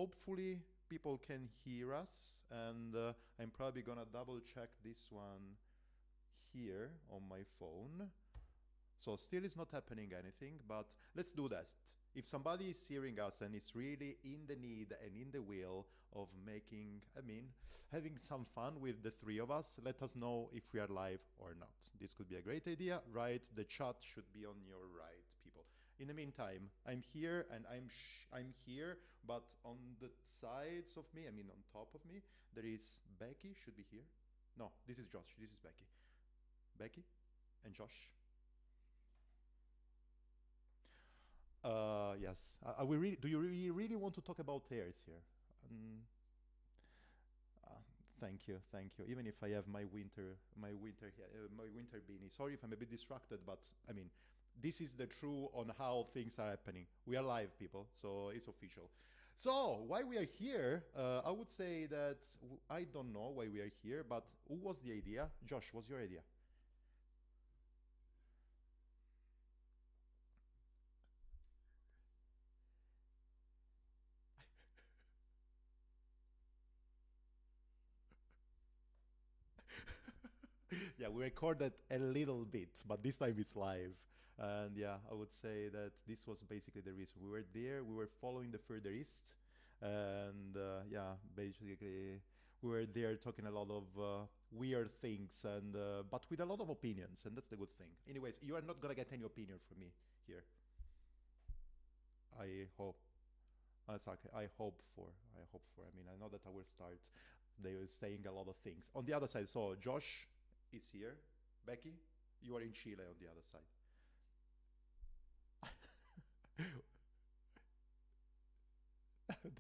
hopefully people can hear us, and I'm probably gonna double check this one here on my phone. So still is not happening anything, but let's do that. If somebody is hearing us and is really in the need and in the will of making, having some fun with the three of us, let us know if we are live or not. This could be a great idea, right? The chat should be on your right, people. In the meantime, I'm here and I'm here, but on the sides of me, on top of me, there is Beccy, should be here. No, this is Josh, this is Beccy. Beccy and Josh. Yes. Do you really want to talk about hairs here? Thank you. Even if I have my winter beanie. Sorry if I'm a bit distracted, but this is the truth on how things are happening. We are live, people, so it's official. So why we are here? I would say that I don't know why we are here, but who was the idea? Josh, what's your idea? Yeah, we recorded a little bit, but this time it's live. And yeah, I would say that this was basically the reason. We were there, we were following the further east. And yeah, basically we were there talking a lot of weird things, and but with a lot of opinions, and that's the good thing. Anyways, you are not gonna get any opinion from me here. I hope. That's okay. I hope for. I know that I will start. They were saying a lot of things. On the other side, so Josh is here. Beccy, you are in Chile on the other side.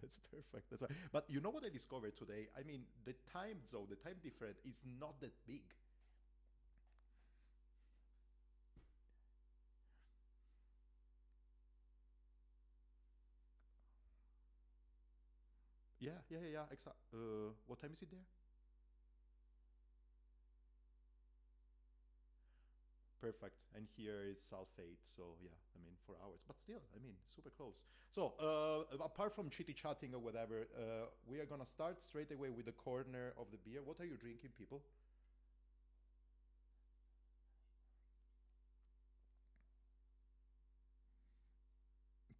That's perfect. That's right. But you know what I discovered today? The time zone, the time difference is not that big. Yeah. What time is it there? Perfect. And here is sulfate. So yeah, 4 hours, but still, super close. So apart from chitty chatting or whatever, we are gonna start straight away with the corner of the beer. What are you drinking, people?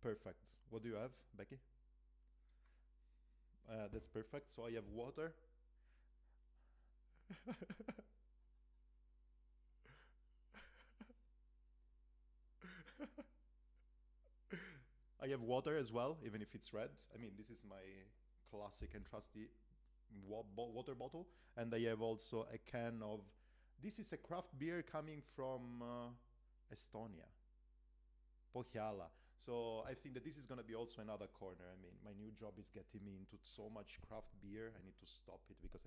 Perfect. What do you have, Beccy? That's perfect. So I have water. I have water as well, even if it's red. This is my classic and trusty water bottle. And I have also a can of. This is a craft beer coming from Estonia. Pohjala. So I think that this is going to be also another corner. My new job is getting me into so much craft beer. I need to stop it because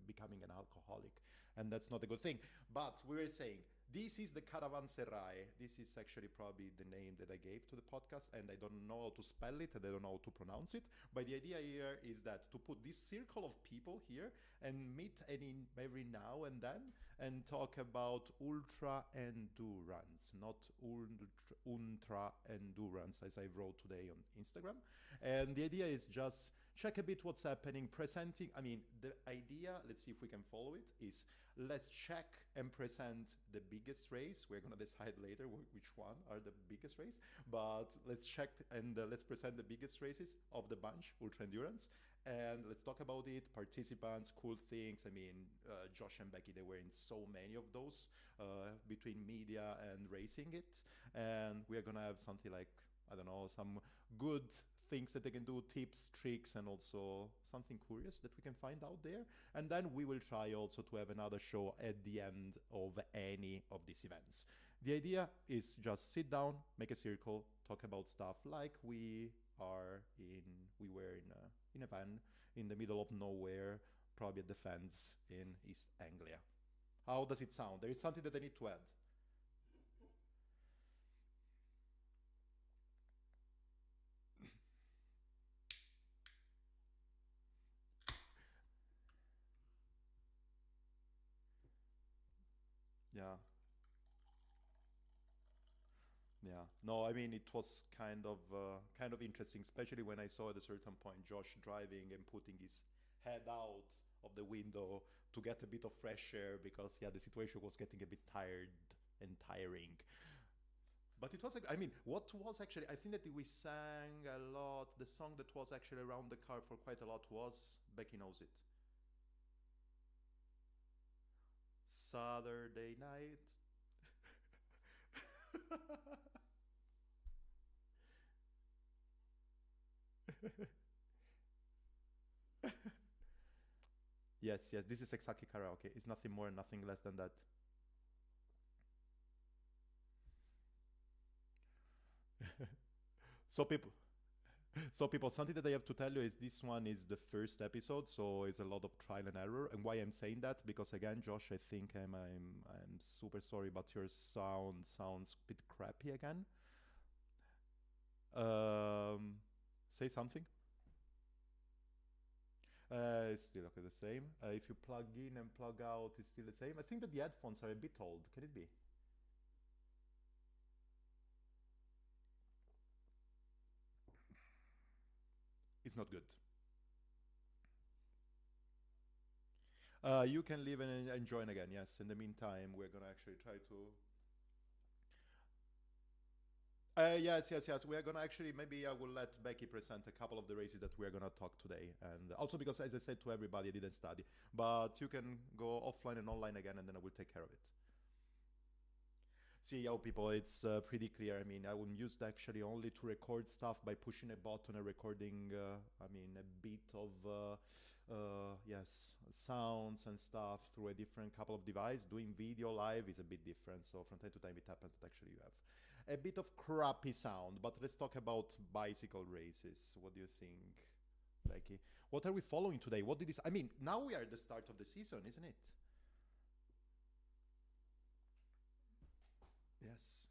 becoming an alcoholic, and that's not a good thing. But we were saying this is the Caravanserai. This is actually probably the name that I gave to the podcast, and I don't know how to spell it and I don't know how to pronounce it. But the idea here is that to put this circle of people here and meet every now and then and talk about ultra endurance, not ultra endurance, as I wrote today on Instagram. And the idea is just check a bit what's happening, presenting. The idea, let's see if we can follow it, is let's check and present the biggest race. We're going to decide later which one are the biggest race, but let's check and let's present the biggest races of the bunch, ultra endurance. And let's talk about it, participants, cool things. Josh and Beccy, they were in so many of those between media and racing it. And we are going to have something like, I don't know, some good things that they can do, tips, tricks, and also something curious that we can find out there. And then we will try also to have another show at the end of any of these events. The idea is just sit down, make a circle, talk about stuff like we were in a van in the middle of nowhere, probably at the fence in East Anglia. How does it sound? There is something that I need to add. Yeah. Yeah. No, I mean it was kind of interesting, especially when I saw at a certain point Josh driving and putting his head out of the window to get a bit of fresh air because yeah, the situation was getting a bit tired and tiring. But it was like, I mean, what was actually, I think that we sang a lot. The song that was actually around the car for quite a lot was Becky Knows It. Saturday night. Yes, yes, this is exactly karaoke. It's nothing more, nothing less than that. So people, so people, something that I have to tell you is this one is the first episode, so it's a lot of trial and error. And why I'm saying that because again, Josh, I think I'm super sorry, but your sound sounds a bit crappy again. Um, Say something. It's still okay, the same. If you plug in and plug out, it's still the same. I think that the headphones are a bit old. Can it be? It's not good. You can leave and join again. Yes. In the meantime, we're gonna actually try to. Yes, yes, yes. We are gonna actually maybe I will let Becky present a couple of the races that we are gonna talk today, and also because as I said to everybody, I didn't study, but you can go offline and online again, and then I will take care of it. CEO people, it's pretty clear. I mean, I will use it actually only to record stuff by pushing a button and recording. I mean, a bit of yes, sounds and stuff through a different couple of devices. Doing video live is a bit different. So from time to time, it happens that actually you have a bit of crappy sound. But let's talk about bicycle races. What do you think, Becky? What are we following today? What did this? I mean, now we are at the start of the season, isn't it? Yes.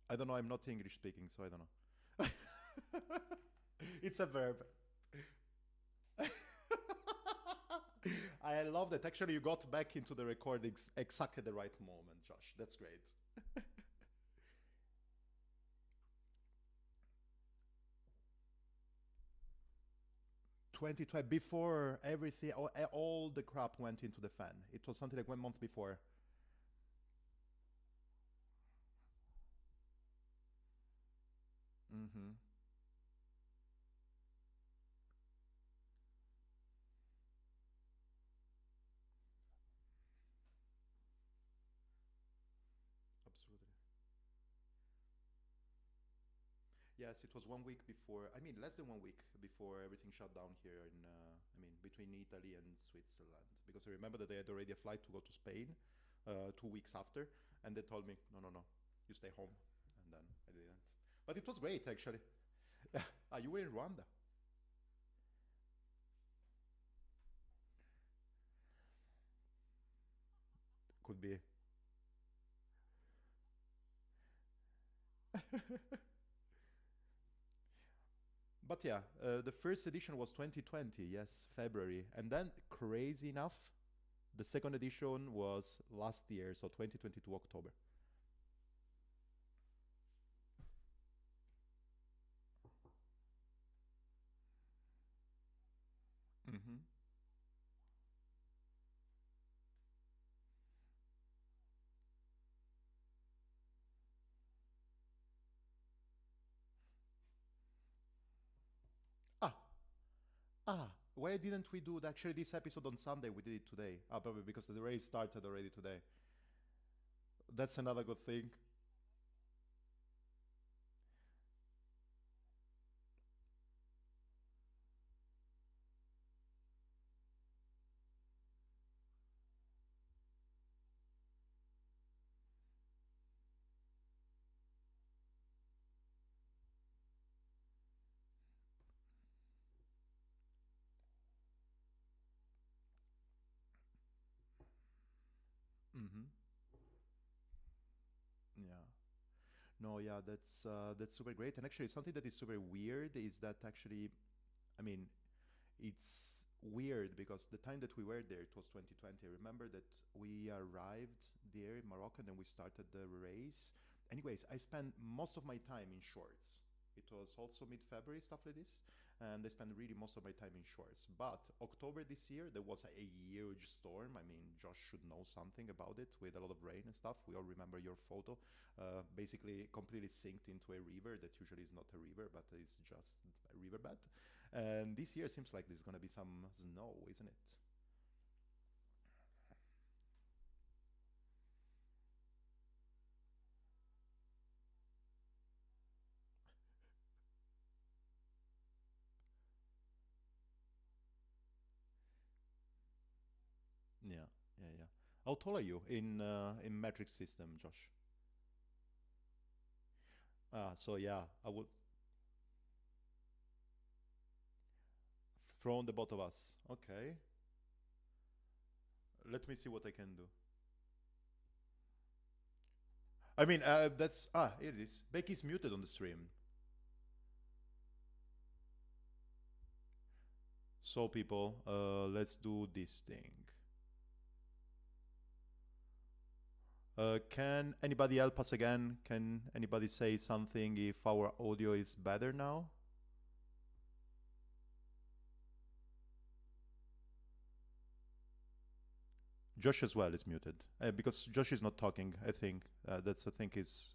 I don't know. I'm not English speaking, so I don't know. It's a verb. I love that. Actually, you got back into the recordings exactly the right moment, Josh. That's great. 2012, before everything, all the crap went into the fan. It was something like 1 month before. Mm-hmm. Absolutely. Yes, it was 1 week before. I mean, less than 1 week before everything shut down here in. I mean, between Italy and Switzerland, because I remember that they had already a flight to go to Spain, 2 weeks after, and they told me, no, no, no, you stay home, and then I didn't. But it was great actually. You were in Rwanda. Could be. But yeah, the first edition was 2020, yes, February. And then, crazy enough, the second edition was last year, so 2022 October. Hmm. Ah, why didn't we do actually this episode on Sunday? We did it today. Probably because the race started already today. That's another good thing. No, yeah, that's super great. And actually, something that is super weird is that actually, I mean, it's weird because the time that we were there, it was 2020. I remember that we arrived there in Morocco and then we started the race. Anyways, I spent most of my time in shorts. It was also mid-February, stuff like this. And I spent really most of my time in shorts. But October this year, there was a huge storm. I mean, Josh should know something about it with a lot of rain and stuff. We all remember your photo. Basically, completely sinked into a river that usually is not a river, but is just a riverbed. And this year seems like there's gonna be some snow, isn't it? Yeah, yeah, yeah. How tall are you in metric system, Josh? Ah, so yeah, I would throw on the both of us. Okay, let me see what I can do. I mean, that's here it is. Becky's muted on the stream. So people, let's do this thing. Can anybody help us again? Can anybody say something if our audio is better now? Josh as well is muted because Josh is not talking. I think that's I think is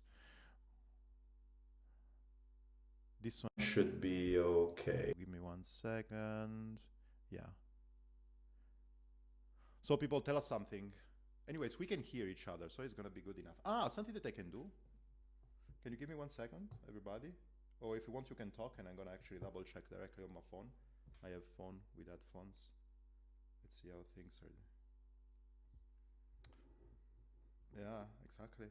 this one should be okay. Give me 1 second. Yeah. So people tell us something. Anyways, we can hear each other, so it's gonna be good enough. Ah, something that I can do. Can you give me 1 second, everybody? Or if you want, you can talk, and I'm gonna actually double check directly on my phone. I have phone with headphones. Let's see how things are. Yeah, exactly.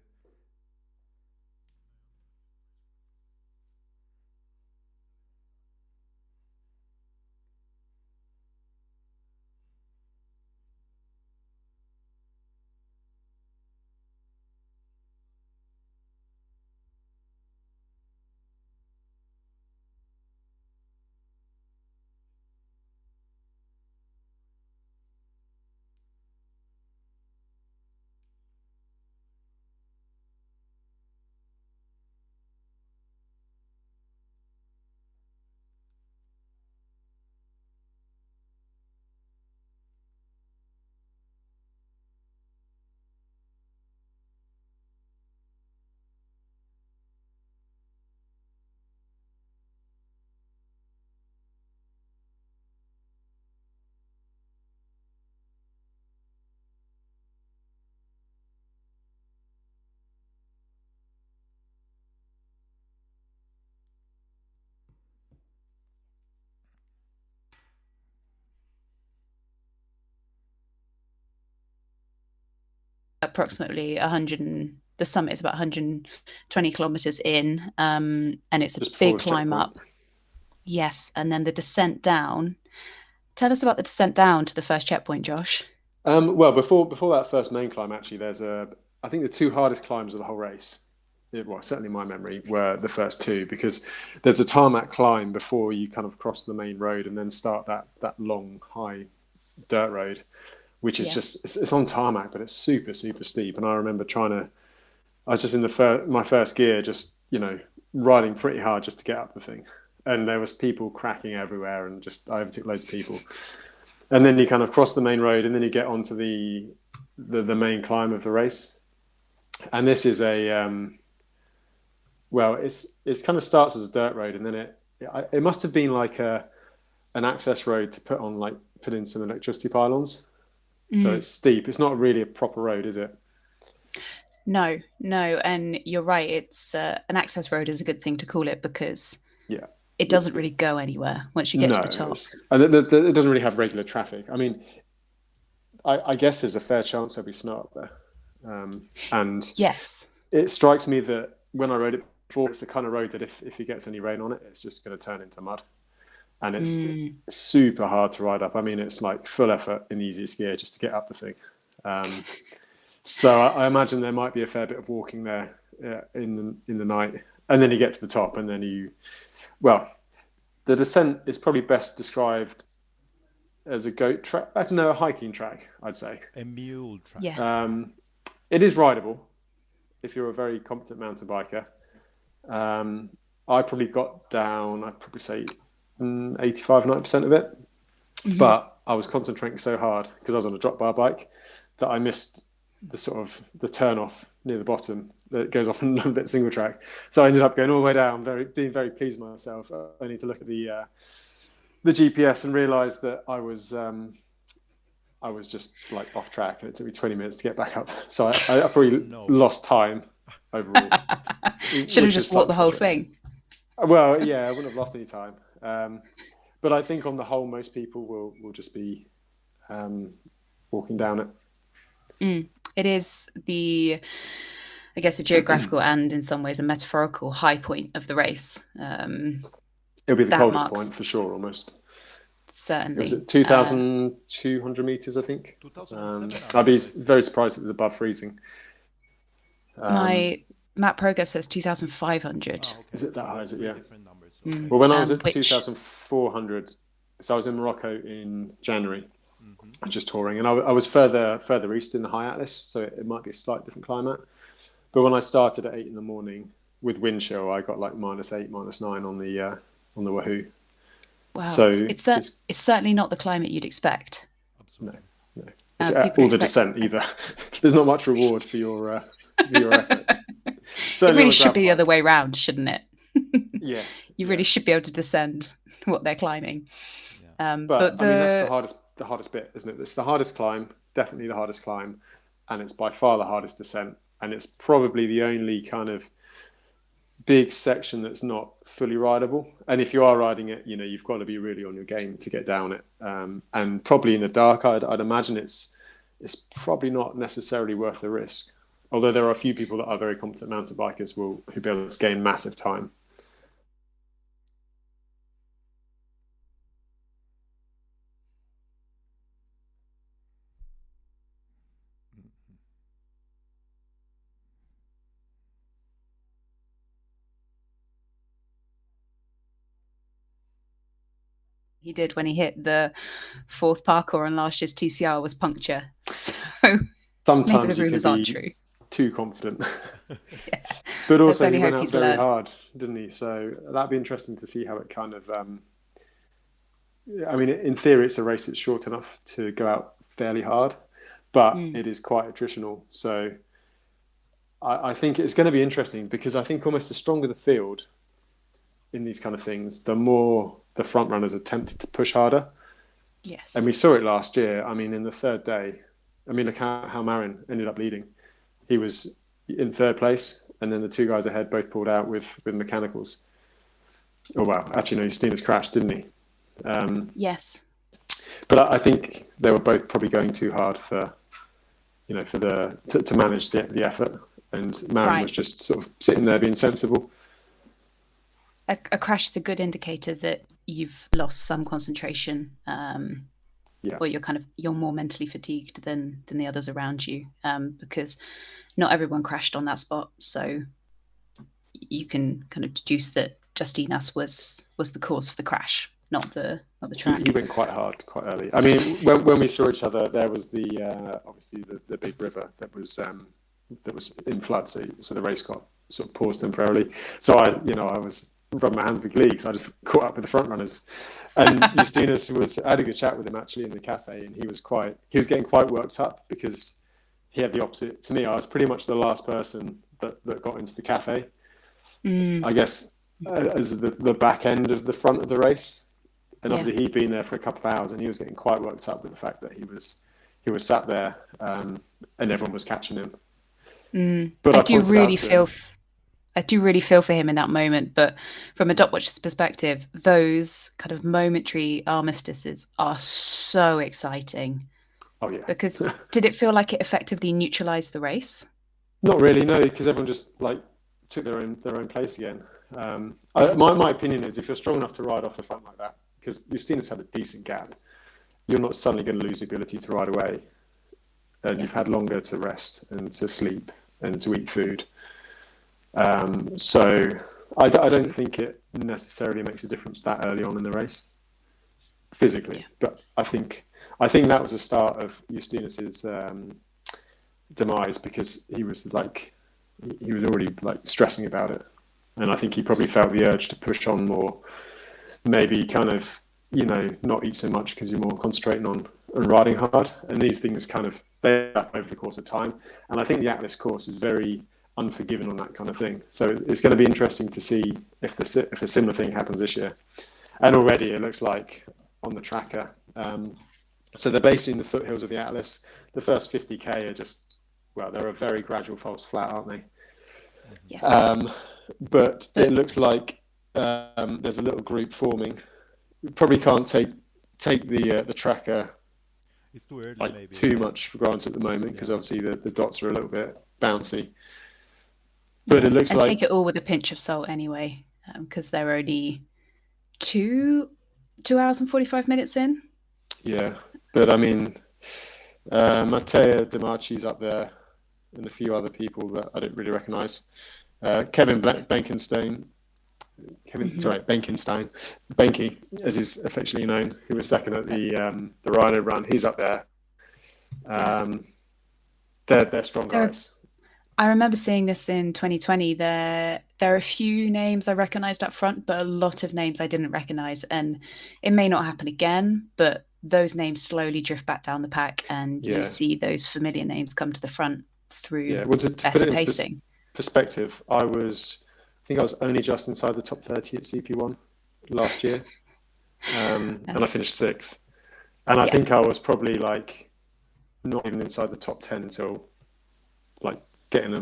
Approximately 100 the summit is about 120 kilometers in, and it's a Just before big the climb checkpoint. up. Yes, and then the descent down. Tell us about the descent down to the first checkpoint, Josh. Well, before that first main climb, actually, I think the two hardest climbs of the whole race. Well, certainly my memory were the first two because there's a tarmac climb before you kind of cross the main road and then start that long high dirt road, which is Yeah. just it's on tarmac, but it's super steep. And I remember I was just in my first gear, just riding pretty hard just to get up the thing, and there was people cracking everywhere, and just I overtook loads of people. And then you kind of cross the main road, and then you get onto the main climb of the race. And this is well, it's kind of starts as a dirt road, and then it must have been like an access road to put in some electricity pylons. So it's steep. It's not really a proper road, is it? No, no, and you're right. It's an access road is a good thing to call it because Yeah. it doesn't really go anywhere once you get to No, the top. and it doesn't really have regular traffic. I mean, I guess there's a fair chance there'll be snow up there. And Yes. it strikes me that when I rode it before, it's the kind of road that if it gets any rain on it, it's just going to turn into mud. And it's super hard to ride up. I mean, it's like full effort in the easiest gear just to get up the thing. So I imagine there might be a fair bit of walking there in the night, and then you get to the top, and then the descent is probably best described as a goat track. I don't know, a hiking track, I'd say. A mule track. Yeah. It is rideable if you're a very competent mountain biker. I probably got down, I'd probably say 85-90% of it. Mm-hmm. But I was concentrating so hard because I was on a drop bar bike that I missed the turn off near the bottom that goes off in a little bit single track. So I ended up going all the way down, being very pleased with myself. I need to look at the GPS and realise that I was just like off track, and it took me 20 minutes to get back up. So I probably lost time overall. Should have just walked the whole thing. Well, yeah, I wouldn't have lost any time. But I think on the whole, most people will just be walking down it. It is the geographical and in some ways a metaphorical high point of the race. It'll be the coldest point for sure, almost. Certainly. Was it 2,200 meters, I think? I'd be very surprised if it was above freezing. My Map Progress says 2,500. Oh, okay. Is it that high? Is it? Yeah. Well, when I was at 2,400, so I was in Morocco in January, just touring, and I was further east in the High Atlas, so it might be a slightly different climate. But when I started at 8 in the morning with wind chill, I got like -8, -9 on the Wahoo. Wow. So it's certainly not the climate you'd expect. Absolutely. No. Or the descent either. There's not much reward for your effort. It really should be the other way around, shouldn't it? Yeah. You really should be able to descend what they're climbing. Yeah. But I mean, that's the hardest bit, isn't it? It's the hardest climb, definitely the hardest climb, and it's by far the hardest descent, and it's probably the only kind of big section that's not fully rideable. And if you are riding it, you've got to be really on your game to get down it. And probably in the dark, I'd imagine it's probably not necessarily worth the risk. Although there are a few people that are very competent mountain bikers who'll be able to gain massive time. He did when he hit the 4th parkour on last year's TCR was puncture. So sometimes maybe the rumours aren't true. Too confident. Yeah. But also he went out very hard, didn't he? So that'd be interesting to see how it kind of I mean, in theory it's a race that's short enough to go out fairly hard, but it is quite attritional. So I think it's going to be interesting, because I think almost the stronger the field in these kind of things, the more the front runners are tempted to push harder. Yes. And we saw it last year. I mean, in the third day, look how Marin ended up leading. He was in 3rd place, and then the 2 guys ahead both pulled out with mechanicals. Oh, wow. Actually, no, Justinas crashed, didn't he? Yes. But I think they were both probably going too hard to manage the effort. And Marin was just sort of sitting there being sensible. A crash is a good indicator that you've lost some concentration, or you're more mentally fatigued than the others around you, because not everyone crashed on that spot. So you can kind of deduce that Justinas was the cause of the crash, not the track. He went quite hard, quite early. I mean, when we saw each other, there was obviously the big river that was in flood, so the race got sort of paused temporarily. So I was rubbing my hands with glee because I just caught up with the front runners. And Justinas I had a good chat with him actually in the cafe, and he was getting quite worked up because he had the opposite to me. I was pretty much the last person that got into the cafe. I guess as the back end of the front of the race. And obviously he'd been there for a couple of hours, and he was getting quite worked up with the fact that he was sat there and everyone was catching him. But I do really feel for him in that moment. But from a dot watcher's perspective, those kind of momentary armistices are so exciting. Oh yeah. Because did it feel like it effectively neutralized the race? Not really, no, because everyone just took their own place again. My opinion is, if you're strong enough to ride off the front like that, because Justinas had a decent gap, you're not suddenly going to lose the ability to ride away, and you've had longer to rest and to sleep and to eat food. So I don't think it necessarily makes a difference that early on in the race physically, but I think that was the start of Justinus's demise, because he was already like stressing about it, and I think he probably felt the urge to push on more, maybe kind of, you know, not eat so much because you're more concentrating on riding hard, and these things kind of they up over the course of time. And I think the Atlas course is very unforgiving on that kind of thing. So it's going to be interesting to see if a similar thing happens this year. And already it looks like on the tracker. So they're basically in the foothills of the Atlas. The first 50k are just, well, they're a very gradual false flat, aren't they? Yes. But it looks like there's a little group forming. We probably can't take the tracker. It's too early, like maybe. too much for granted at the moment, because obviously the dots are a little bit bouncy. But it looks and like, take it all with a pinch of salt anyway, because they're only 2 hours and 45 minutes in. Yeah, but I mean, Matteo De Marchi's up there, and a few other people that I don't really recognise. Kevin Benkenstein, Benke, as he's affectionately known, who was second at the Rhino run. He's up there. They're strong guys. I remember seeing this in 2020. There are a few names I recognised up front, but a lot of names I didn't recognise. And it may not happen again, but those names slowly drift back down the pack, and you see those familiar names come to the front through better pacing. Perspective, I think I was only just inside the top 30 at CP1 last year, and I finished 6th. And I think I was probably like not even inside the top 10 until like getting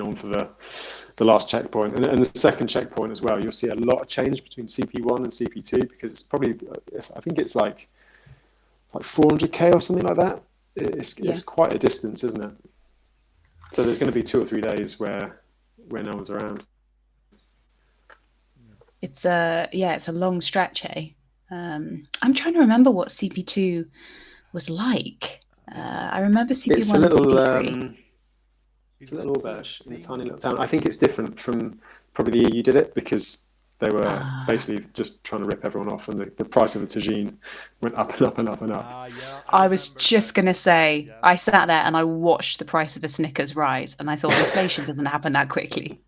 on for the last checkpoint, and the second checkpoint as well. You'll see a lot of change between CP1 and CP2, because it's probably, I think it's like 400k or something like that. It's quite a distance, isn't it? So there's going to be 2 or 3 days where no one's around. It's a long stretch, hey? I'm trying to remember what CP2 was like. I remember CP1 and CP3. It's a little auberge in a tiny little town. I think it's different from probably the year you did it, because they were basically just trying to rip everyone off, and the price of a tagine went up and up and up and up. I was just going to say, I sat there and I watched the price of a Snickers rise, and I thought inflation doesn't happen that quickly.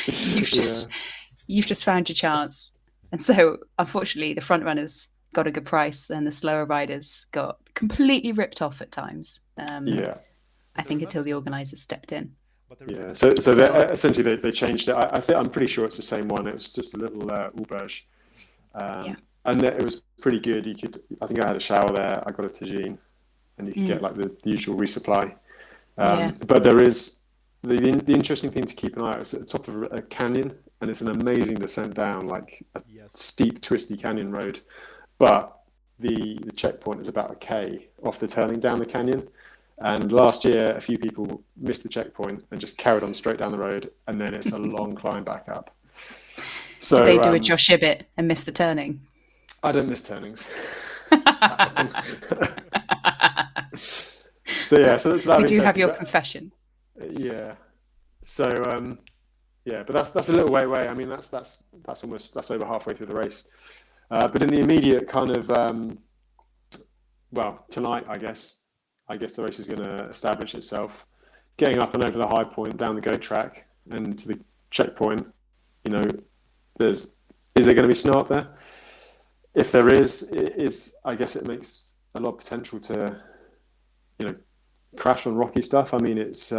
You've just found your chance. And so, unfortunately, the front runners got a good price, and the slower riders got completely ripped off at times. I think until the organisers stepped in. Yeah, so essentially they changed it. I'm pretty sure it's the same one. It was just a little auberge, and it was pretty good. I think I had a shower there. I got a tagine, and you could get like the usual resupply. But there is the interesting thing to keep an eye out. It's at the top of a canyon, and it's an amazing descent down, like a steep, twisty canyon road. But the checkpoint is about a K off the turning down the canyon. And last year, a few people missed the checkpoint and just carried on straight down the road, and then it's a long climb back up. So did they do a Josh Ibbett and miss the turning? I don't miss turnings. So you do have your confession. Yeah. So but that's a little way away. I mean, that's over halfway through the race. But in the immediate kind of tonight, I guess the race is going to establish itself. Getting up and over the high point, down the go track, and to the checkpoint, you know, is there going to be snow up there? If there is, I guess it makes a lot of potential to, you know, crash on rocky stuff. I mean, it's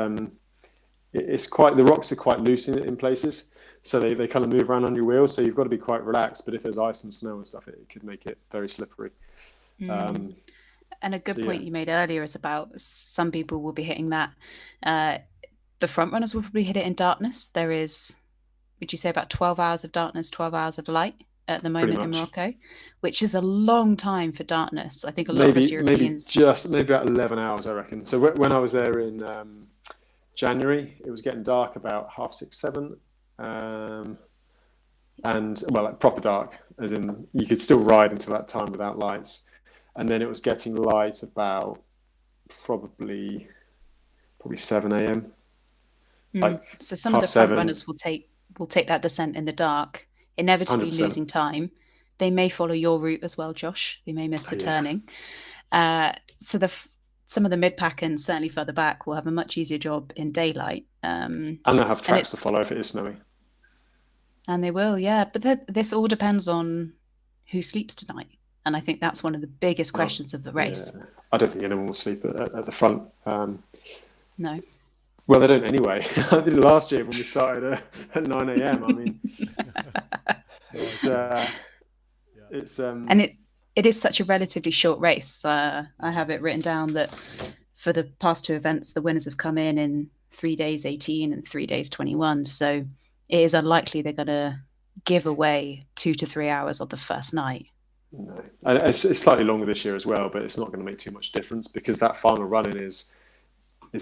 quite, the rocks are quite loose in places, so they kind of move around on your wheels. So you've got to be quite relaxed. But if there's ice and snow and stuff, it could make it very slippery. And a good point you made earlier is about some people will be hitting that. The front runners will probably hit it in darkness. There is, would you say, about 12 hours of darkness, 12 hours of light at the moment in Morocco, which is a long time for darkness. I think a lot of us Europeans... Maybe about 11 hours, I reckon. So when I was there in January, it was getting dark about 6:30, 7. And, well, like proper dark, as in you could still ride until that time without lights. And then it was getting light about probably 7 a.m. like So some of the front runners will take that descent in the dark, inevitably 100%. losing time. They may follow your route as well, Josh. They may miss the turning. So some of the mid-pack and certainly further back will have a much easier job in daylight. And they'll have tracks to follow if it is snowy. And they will, yeah. But this all depends on who sleeps tonight. And I think that's one of the biggest questions of the race. Yeah. I don't think anyone will sleep at the front. No. Well, they don't anyway. I did it last year when we started at 9 a.m. I mean, it's and it is such a relatively short race. I have it written down that for the past two events, the winners have come in 3 days 18 and 3 days 21. So it is unlikely they're going to give away 2 to 3 hours on the first night. No, and it's slightly longer this year as well, but it's not going to make too much difference because that final run-in is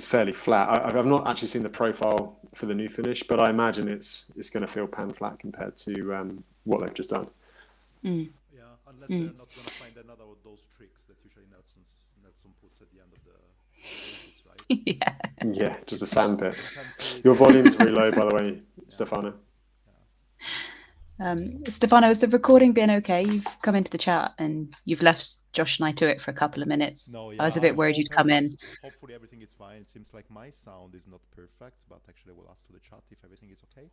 fairly flat. I've not actually seen the profile for the new finish, but I imagine it's going to feel pan flat compared to what they've just done. Yeah, unless they're not going to find another of those tricks that usually Nelson puts at the end of the races, right? Yeah, just a sandpit. Your volume's really low, by the way, Stefano. Stefano, has the recording been okay? You've come into the chat and you've left Josh and I to it for a couple of minutes. No, yeah, I was a bit worried you'd come in. Hopefully everything is fine. It seems like my sound is not perfect, but actually we'll ask to the chat if everything is okay.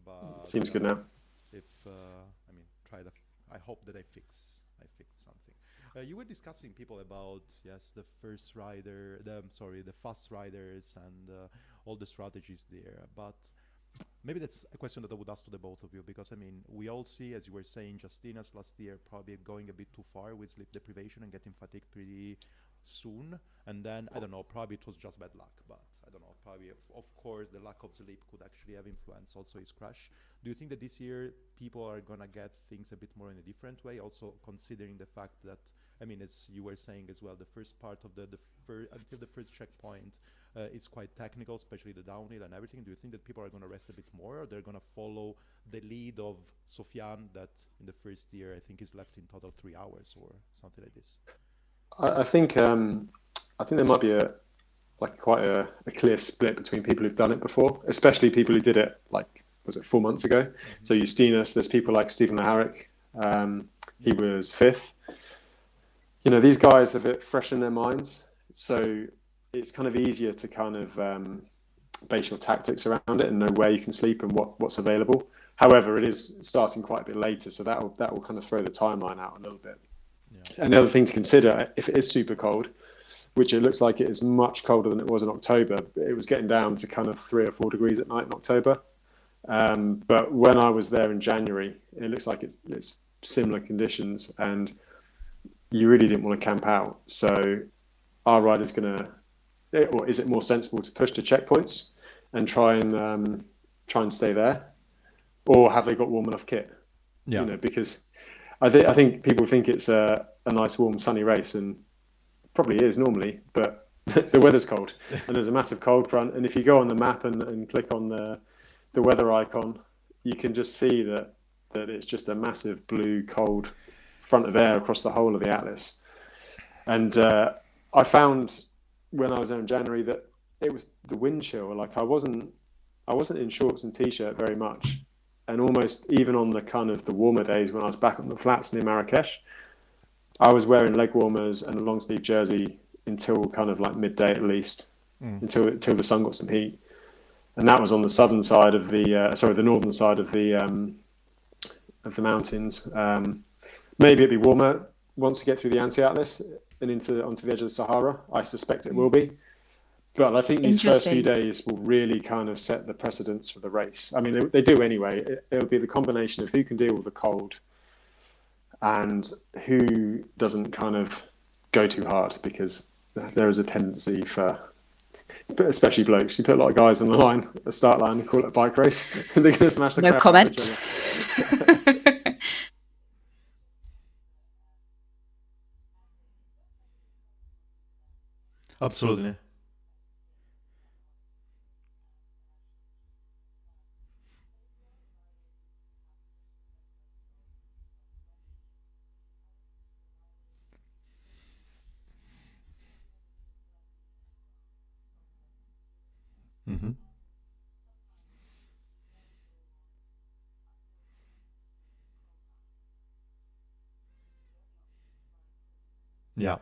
But seems good now. If I hope that I fixed something. You were discussing people about the fast riders and all the strategies there, but maybe that's a question that I would ask to the both of you, because I mean, we all see, as you were saying, Justinas last year probably going a bit too far with sleep deprivation and getting fatigued pretty soon, and then I don't know, probably it was just bad luck, but I don't know, probably of course the lack of sleep could actually have influenced also his crash. Do you think that this year people are gonna get things a bit more in a different way, also considering the fact that, I mean, as you were saying as well, the first part of until the first checkpoint is quite technical, especially the downhill and everything. Do you think that people are going to rest a bit more, or they're going to follow the lead of Sofiane that in the first year I think is left in total 3 hours or something like this? I think there might be quite a clear split between people who've done it before, especially people who did it was it 4 months ago? Mm-hmm. So Justinas, there's people like Stephen Laharic, he was 5th. You know, these guys have it fresh in their minds, so it's kind of easier to kind of base your tactics around it and know where you can sleep and what's available. However, it is starting quite a bit later, so that will kind of throw the timeline out a little bit. Yeah. And the other thing to consider, if it is super cold, which it looks like it is much colder than it was in October, it was getting down to kind of 3 or 4 degrees at night in October. But when I was there in January, it looks like it's similar conditions, and you really didn't want to camp out. So our rider's going to, or is it more sensible to push to checkpoints and try and stay there, or have they got warm enough kit? Yeah. You know, because I think people think it's a nice, warm, sunny race, and probably is normally, but the weather's cold and there's a massive cold front. And if you go on the map and click on the weather icon, you can just see that it's just a massive blue, cold front of air across the whole of the Atlas. And I found when I was there in January that it was the wind chill. Like I wasn't in shorts and t-shirt very much, and almost even on the kind of the warmer days when I was back on the flats near Marrakesh, I was wearing leg warmers and a long sleeve jersey until kind of like midday at least, until the sun got some heat. And that was on the southern side of the northern side of the mountains. Maybe it'd be warmer once you get through the Anti-Atlas and onto the edge of the Sahara. I suspect it will be. But I think these first few days will really kind of set the precedence for the race. I mean, they do anyway. It'll be the combination of who can deal with the cold and who doesn't kind of go too hard, because there is a tendency for, especially blokes, you put a lot of guys on the line, the start line, and call it a bike race, and they're going to smash the crap out of each other. Absolutely. Mm-hmm. Yeah.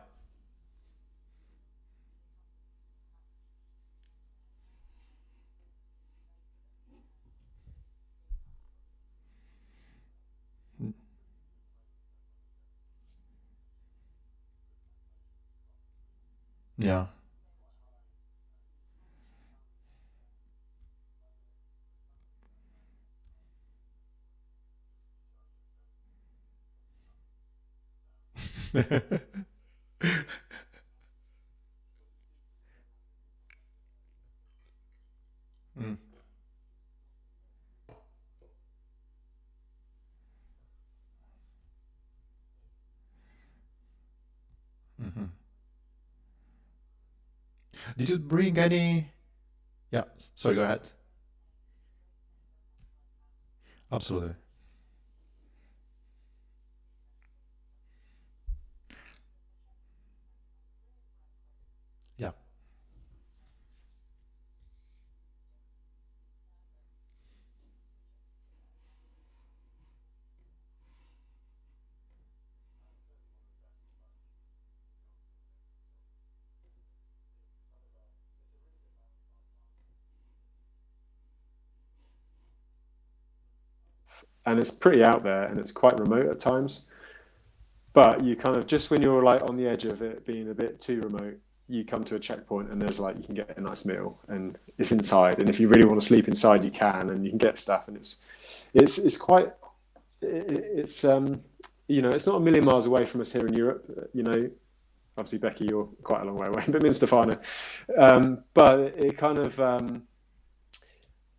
Yeah. Mm. Mhm. Did you bring any? Yeah. Sorry, go ahead. Absolutely. Yeah. And it's pretty out there and it's quite remote at times. But you kind of, just when you're like on the edge of it being a bit too remote, you come to a checkpoint and there's like, you can get a nice meal and it's inside. And if you really want to sleep inside, you can, and you can get stuff. And it's quite, it's, you know, it's not a million miles away from us here in Europe, you know. Obviously, Beccy, you're quite a long way away, but me and Stefano. But it kind of,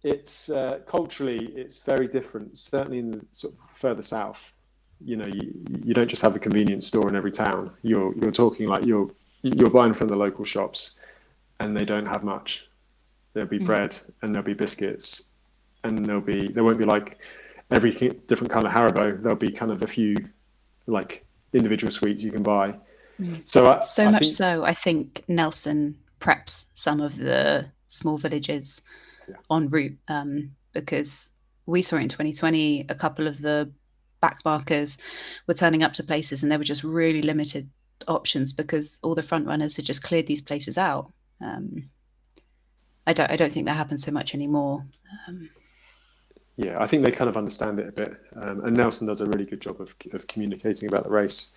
it's culturally, it's very different, certainly in the sort of further south. You know, you don't just have a convenience store in every town. You're talking like you're buying from the local shops, and they don't have much. There'll be bread and there'll be biscuits, and there won't be like every different kind of Haribo. There'll be kind of a few like individual sweets you can buy. So I think Nelson preps some of the small villages en route, because we saw it in 2020. A couple of the backmarkers were turning up to places and there were just really limited options because all the front runners had just cleared these places out. I don't think that happens so much anymore. Yeah, I think they kind of understand it a bit, and Nelson does a really good job of communicating about the race,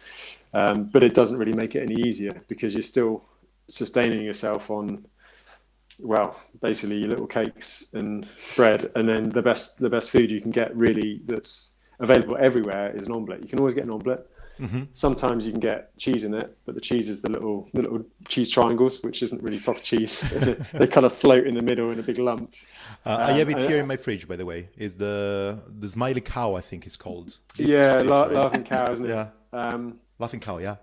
but it doesn't really make it any easier because you're still sustaining yourself on, well, basically your little cakes and bread, and then the best food you can get really that's available everywhere is an omelette. You can always get an omelette. Mm-hmm. Sometimes you can get cheese in it, but the cheese is the little cheese triangles, which isn't really proper cheese. They kind of float in the middle in a big lump. I have it here in my fridge, by the way. Is the smiley cow, I think it's called. Laughing cow, isn't it? Yeah. Laughing cow, yeah.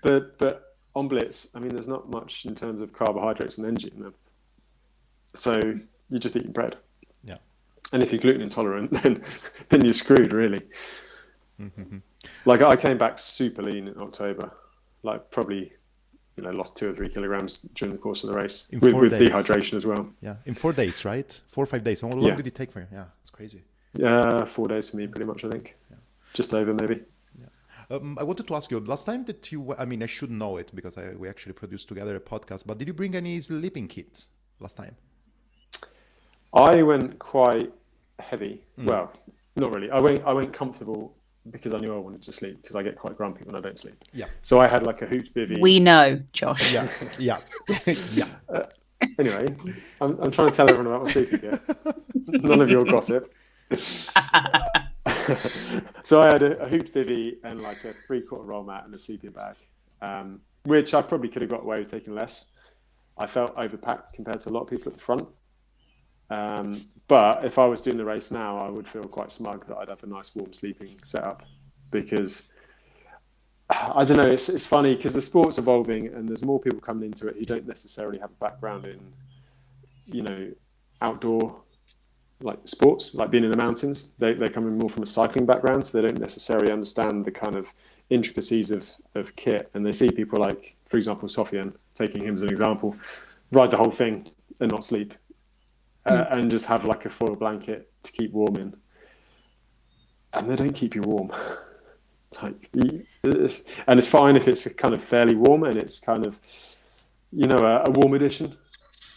But omelettes, I mean, there's not much in terms of carbohydrates and energy in them. So you're just eating bread. Yeah. And if you're gluten intolerant, then you're screwed, really. Mm-hmm. Like I came back super lean in October, like probably, you know, lost 2 or 3 kilograms during the course of the race with dehydration as well. Yeah, in 4 days, right? 4 or 5 days. How long did it take for you? Yeah, it's crazy. 4 days for me, pretty much, I think. Yeah. Just over, maybe. Yeah. I wanted to ask you, last time that you, I mean, I should know it because we actually produced together a podcast, but did you bring any sleeping kits last time? I went quite heavy. Well, not really. I went comfortable because I knew I wanted to sleep because I get quite grumpy when I don't sleep. Yeah. So I had like a hooped bivvy. We know, Josh. Yeah. Yeah. Yeah. Anyway, I'm trying to tell everyone about my sleeping gear. None of your gossip. So I had a hooped bivvy and like a 3/4 roll mat and a sleeping bag, which I probably could have got away with taking less. I felt overpacked compared to a lot of people at the front. But if I was doing the race now, I would feel quite smug that I'd have a nice warm sleeping setup because I don't know, it's funny because the sport's evolving and there's more people coming into it who don't necessarily have a background in, you know, outdoor like sports, like being in the mountains. They're coming more from a cycling background, so they don't necessarily understand the kind of intricacies of kit. And they see people like, for example, Sofian, taking him as an example, ride the whole thing and not sleep. And just have like a foil blanket to keep warm in. And they don't keep you warm. Like, and it's fine if it's kind of fairly warm and it's kind of, a warm edition.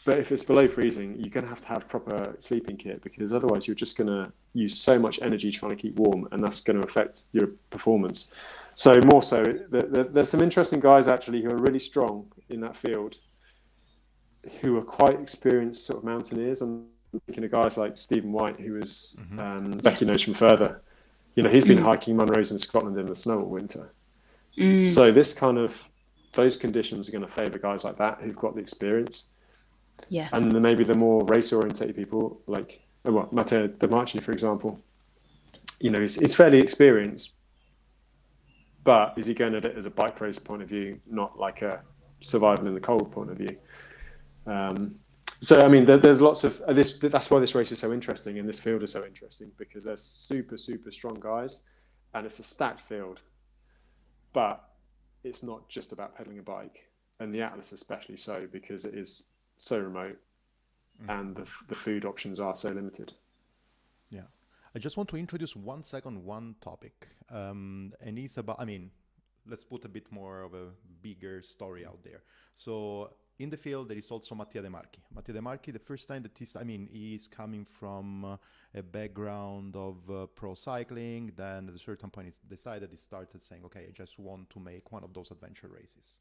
But if it's below freezing, you're going to have proper sleeping kit, because otherwise you're just going to use so much energy trying to keep warm, and that's going to affect your performance. So more so, there's some interesting guys actually who are really strong in that field, who are quite experienced sort of mountaineers. I'm thinking of guys like Stephen White, who was Beccy knows from further. He's been hiking Munros in Scotland in the snow all winter. So those conditions are going to favour guys like that who've got the experience. Yeah. And then maybe the more race-orientated people, like Matteo De Marchi, for example, he's fairly experienced, but is he going at it as a bike race point of view, not like a survival in the cold point of view? So, I mean, there's lots of this. That's why this race is so interesting, and this field is so interesting, because there's super, super strong guys, and it's a stacked field. But it's not just about pedaling a bike, and the Atlas especially so, because it is so remote, and the food options are so limited. Yeah, I just want to introduce one topic, and it's about, let's put a bit more of a bigger story out there. So in the field, there is also Mattia De Marchi. Mattia De Marchi, the first time that he's coming from a background of pro cycling. Then at a certain point, he started saying, okay, I just want to make one of those adventure races.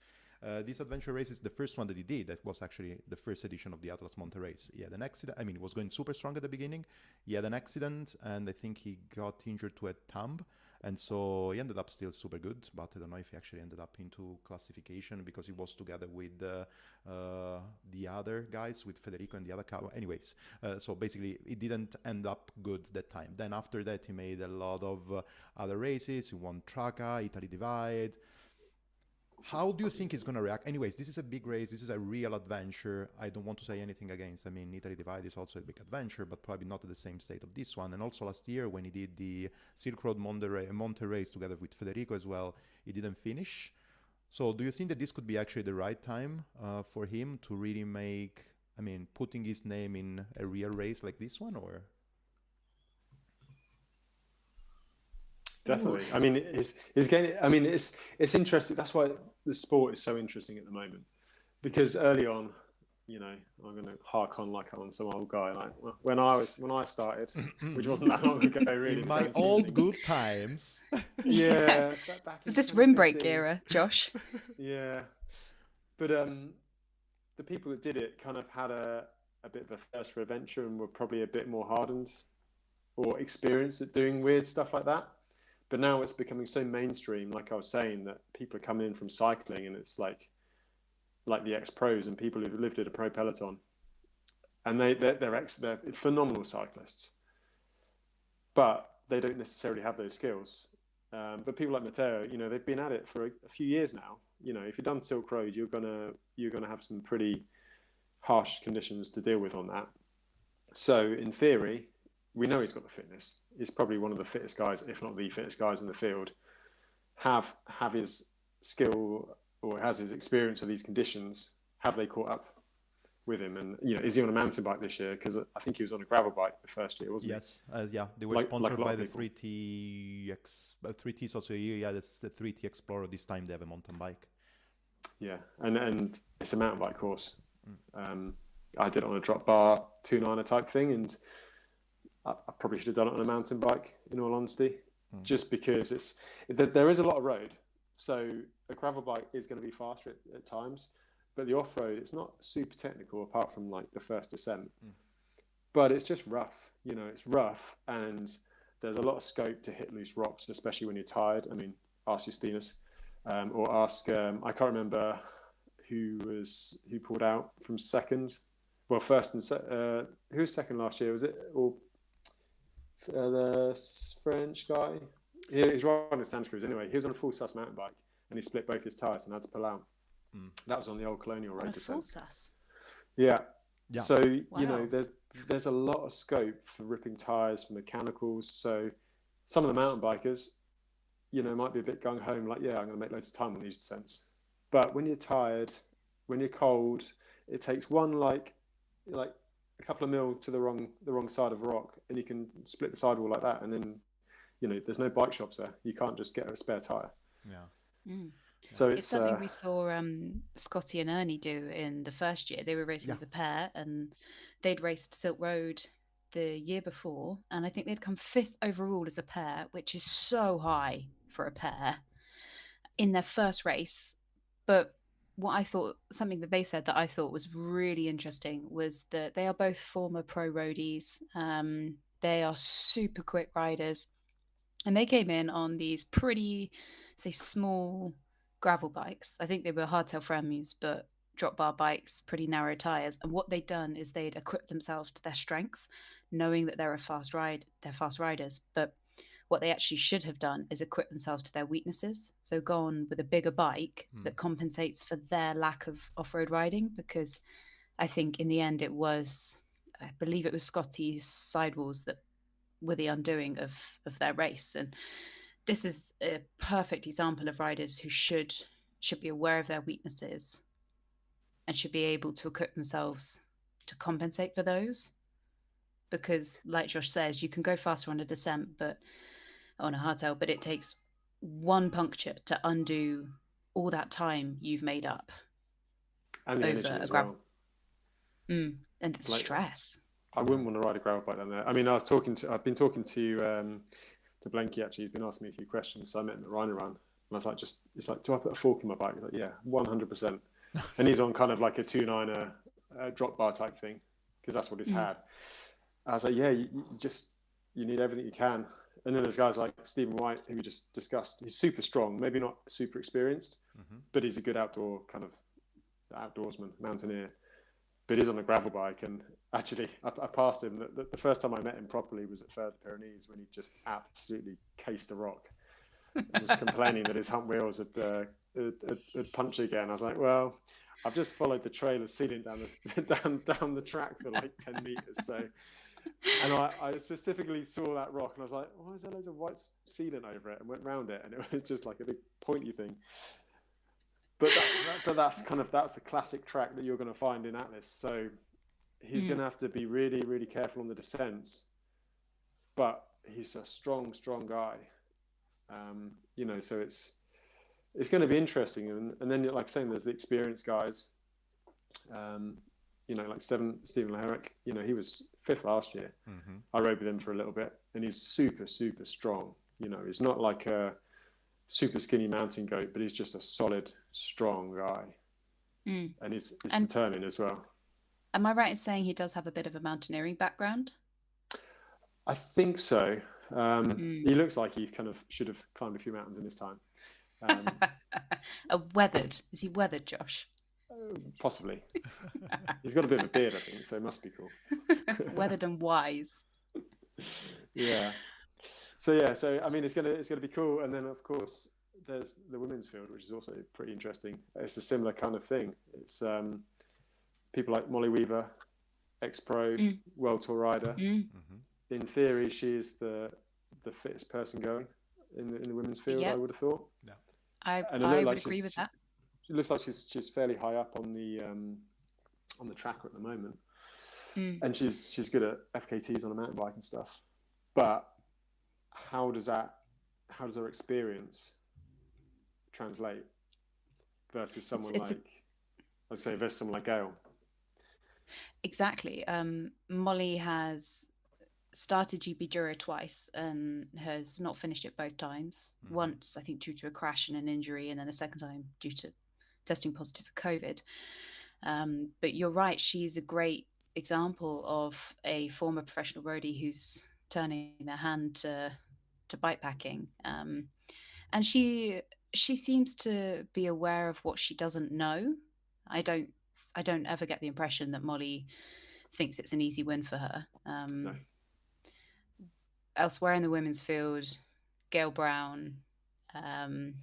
This adventure race is the first one that he did. That was actually the first edition of the Atlas Monte race. He had an accident. He was going super strong at the beginning. He had an accident, and I think he got injured to a thumb. And so he ended up still super good, but I don't know if he actually ended up into classification, because he was together with the other guys, with Federico and the other cow. Anyways, so basically it didn't end up good that time. Then after that, he made a lot of other races. He won Traca, Italy Divide. How do you think he's going to react? Anyways, this is a big race. This is a real adventure. I don't want to say anything against. Italy Divide is also a big adventure, but probably not at the same state of this one. And also last year, when he did the Silk Road Monte race together with Federico as well, he didn't finish. So do you think that this could be actually the right time for him to really make, putting his name in a real race like this one, or? Definitely. It's getting. It's interesting. That's why the sport is so interesting at the moment, because early on, I'm going to hark on like I'm some old guy. Like when I started, which wasn't that long ago, really. In my old good times. Yeah. Back in Is this rim break 2015. era, Josh? Yeah. But the people that did it kind of had a bit of a thirst for adventure, and were probably a bit more hardened or experienced at doing weird stuff like that. But now it's becoming so mainstream, like I was saying, that people are coming in from cycling, and it's like the ex-pros and people who've lived at a pro peloton, and they're phenomenal cyclists, but they don't necessarily have those skills. But people like Matteo, they've been at it for a few years now. If you've done Silk Road, you're gonna have some pretty harsh conditions to deal with on that. So in theory, we know he's got the fitness. He's probably one of the fittest guys, if not the fittest guys in the field. Have his skill, or has his experience of these conditions, have they caught up with him? And is he on a mountain bike this year? Because I think he was on a gravel bike the first year, wasn't he? Yes, yeah, they were sponsored by the 3T. Also, yeah, that's the 3T Explorer. This time they have a mountain bike. Yeah, and it's a mountain bike course. I did it on a drop bar 2-9er type thing, and I probably should have done it on a mountain bike, in all honesty, just because there is a lot of road. So a gravel bike is going to be faster at times, but the off-road, it's not super technical apart from like the first descent. But it's just rough. It's rough, and there's a lot of scope to hit loose rocks, especially when you're tired. Ask Justinas, or ask, I can't remember who pulled out from second. Well, first and who was second last year? Was it the French guy? He's riding a Santa Cruz anyway. He was on a full sus mountain bike, and he split both his tires and had to pull out. That was on the old Colonial Road descent. Full sus. Yeah. So Wow. there's a lot of scope for ripping tires, for mechanicals. So some of the mountain bikers, might be a bit gung ho, like, yeah, I'm going to make loads of time on these descents. But when you're tired, when you're cold, it takes one like a couple of mil to the wrong side of a rock, and you can split the sidewall like that, and then there's no bike shops there. You can't just get a spare tire. Yeah. Mm. So It's something we saw Scotty and Ernie do in the first year. They were racing as a pair, and they'd raced Silk Road the year before, and I think they'd come 5th overall as a pair, which is so high for a pair in their first race. But something that they said that I thought was really interesting was that they are both former pro roadies. They are super quick riders, and they came in on these pretty, say, small gravel bikes. I think they were hardtail Framus, but drop bar bikes, pretty narrow tires. And what they'd done is they'd equipped themselves to their strengths, knowing that they're fast riders. But what they actually should have done is equip themselves to their weaknesses. So gone with a bigger bike that compensates for their lack of off-road riding, because I think in the end I believe it was Scotty's sidewalls that were the undoing of their race. And this is a perfect example of riders who should be aware of their weaknesses and should be able to equip themselves to compensate for those. Because like Josh says, you can go faster on a descent, but on a hardtail, but it takes one puncture to undo all that time you've made up. And the energy as well. And the stress. I wouldn't want to ride a gravel bike down there. I mean, I've been talking to Blenky, actually. He's been asking me a few questions. So I met him at Rhino Run, and I was like, he's like, do I put a fork in my bike? He's like, yeah, 100%. And he's on kind of like a 2.9 drop bar type thing, because that's what he's had. I was like, yeah, you need everything you can. And then there's guys like Stephen White, who we just discussed. He's super strong, maybe not super experienced, but he's a good outdoor kind of outdoorsman, mountaineer. But he's on a gravel bike, and actually, I passed him. The first time I met him properly was at Further Pyrenees, when he just absolutely cased a rock and was complaining that his hump wheels had punched again. I was like, well, I've just followed the trailer sealing down the track for like 10 meters. So, and I specifically saw that rock, and I was like, why is there loads of white sealant over it? And went round it, and it was just like a big pointy thing. But that's the classic track that you're going to find in Atlas. So he's going to have to be really, really careful on the descents. But he's a strong guy. So it's going to be interesting. And then, like saying, there's the experienced guys. Like Stephen Leherrick. He was 5th last year. I rode with him for a little bit, and he's super, super strong. He's not like a super skinny mountain goat, but he's just a solid, strong guy. And he's determined as well. Am I right in saying he does have a bit of a mountaineering background? I think so. He looks like he kind of should have climbed a few mountains in his time. Is he weathered, Josh? Possibly. He's got a bit of a beard, I think, so it must be cool. Weathered and wise. Yeah. So I mean, it's gonna be cool. And then of course there's the women's field, which is also pretty interesting. It's a similar kind of thing. It's people like Molly Weaver, ex-pro, world tour rider. In theory, she is the fittest person going in the women's field. Yep. I would have thought. Yeah, I would agree with that. She looks like she's fairly high up on the tracker at the moment, and she's good at FKTs on a mountain bike and stuff. But how does her experience translate versus someone versus someone like Gail? Exactly. Molly has started GP Jura twice and has not finished it both times. Once, I think, due to a crash and an injury, and then the second time due to testing positive for COVID. But you're right, she's a great example of a former professional roadie who's turning their hand to bikepacking. And she seems to be aware of what she doesn't know. I don't ever get the impression that Molly thinks it's an easy win for her. No. Elsewhere in the women's field, Gail Brown.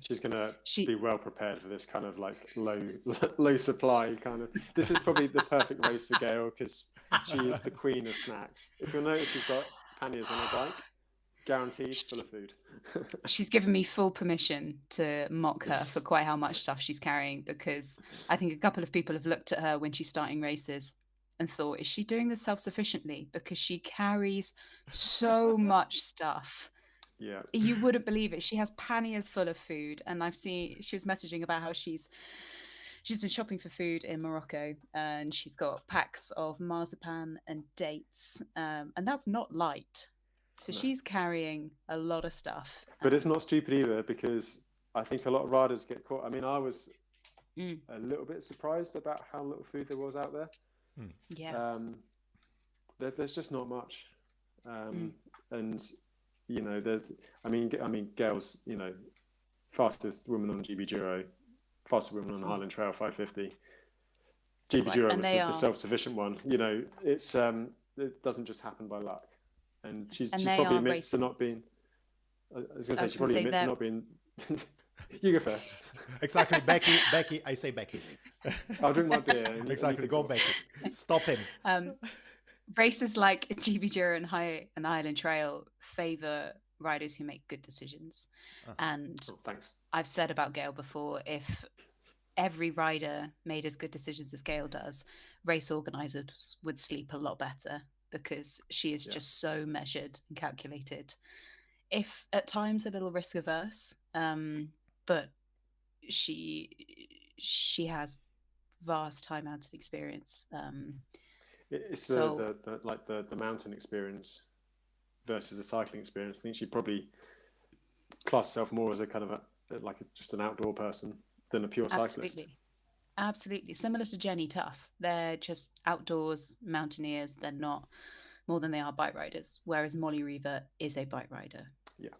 She's going to be well prepared for this kind of like low supply kind of. This is probably the perfect race for Gail, because she is the queen of snacks. If you'll notice, she's got panniers on her bike, guaranteed full of food. She's given me full permission to mock her for quite how much stuff she's carrying, because I think a couple of people have looked at her when she's starting races and thought, is she doing this self-sufficiently? Because she carries so much stuff Yeah. You wouldn't believe it. She has panniers full of food, and she was messaging about how she's been shopping for food in Morocco, and she's got packs of marzipan and dates, and that's not light. So she's carrying a lot of stuff. But it's not stupid either, because I think a lot of riders get caught. I mean, I was a little bit surprised about how little food there was out there. Yeah. There's just not much, and you know, I mean, Gail's, you know, fastest woman on GB Duro, fastest woman on Highland Trail 550. GB Duro was the self-sufficient one. You know, it doesn't just happen by luck, and she probably admits to not being. I was going to say she probably admits to not being. You go first. Exactly, Beccy. I say Beccy. I'll drink my beer. Exactly, go Beccy. Stop him. Races like GB Duro and Highland Trail favour riders who make good decisions. And thanks. I've said about Gail before, if every rider made as good decisions as Gail does, race organisers would sleep a lot better, because she is just so measured and calculated. If at times a little risk averse, but she has vast time mountain experience. It's the mountain experience versus the cycling experience. I think she probably class herself more as a kind of just an outdoor person than a pure cyclist. Absolutely. Similar to Jenny Tuff. They're just outdoors mountaineers. They're not more than they are bike riders. Whereas Molly Reaver is a bike rider. Yeah.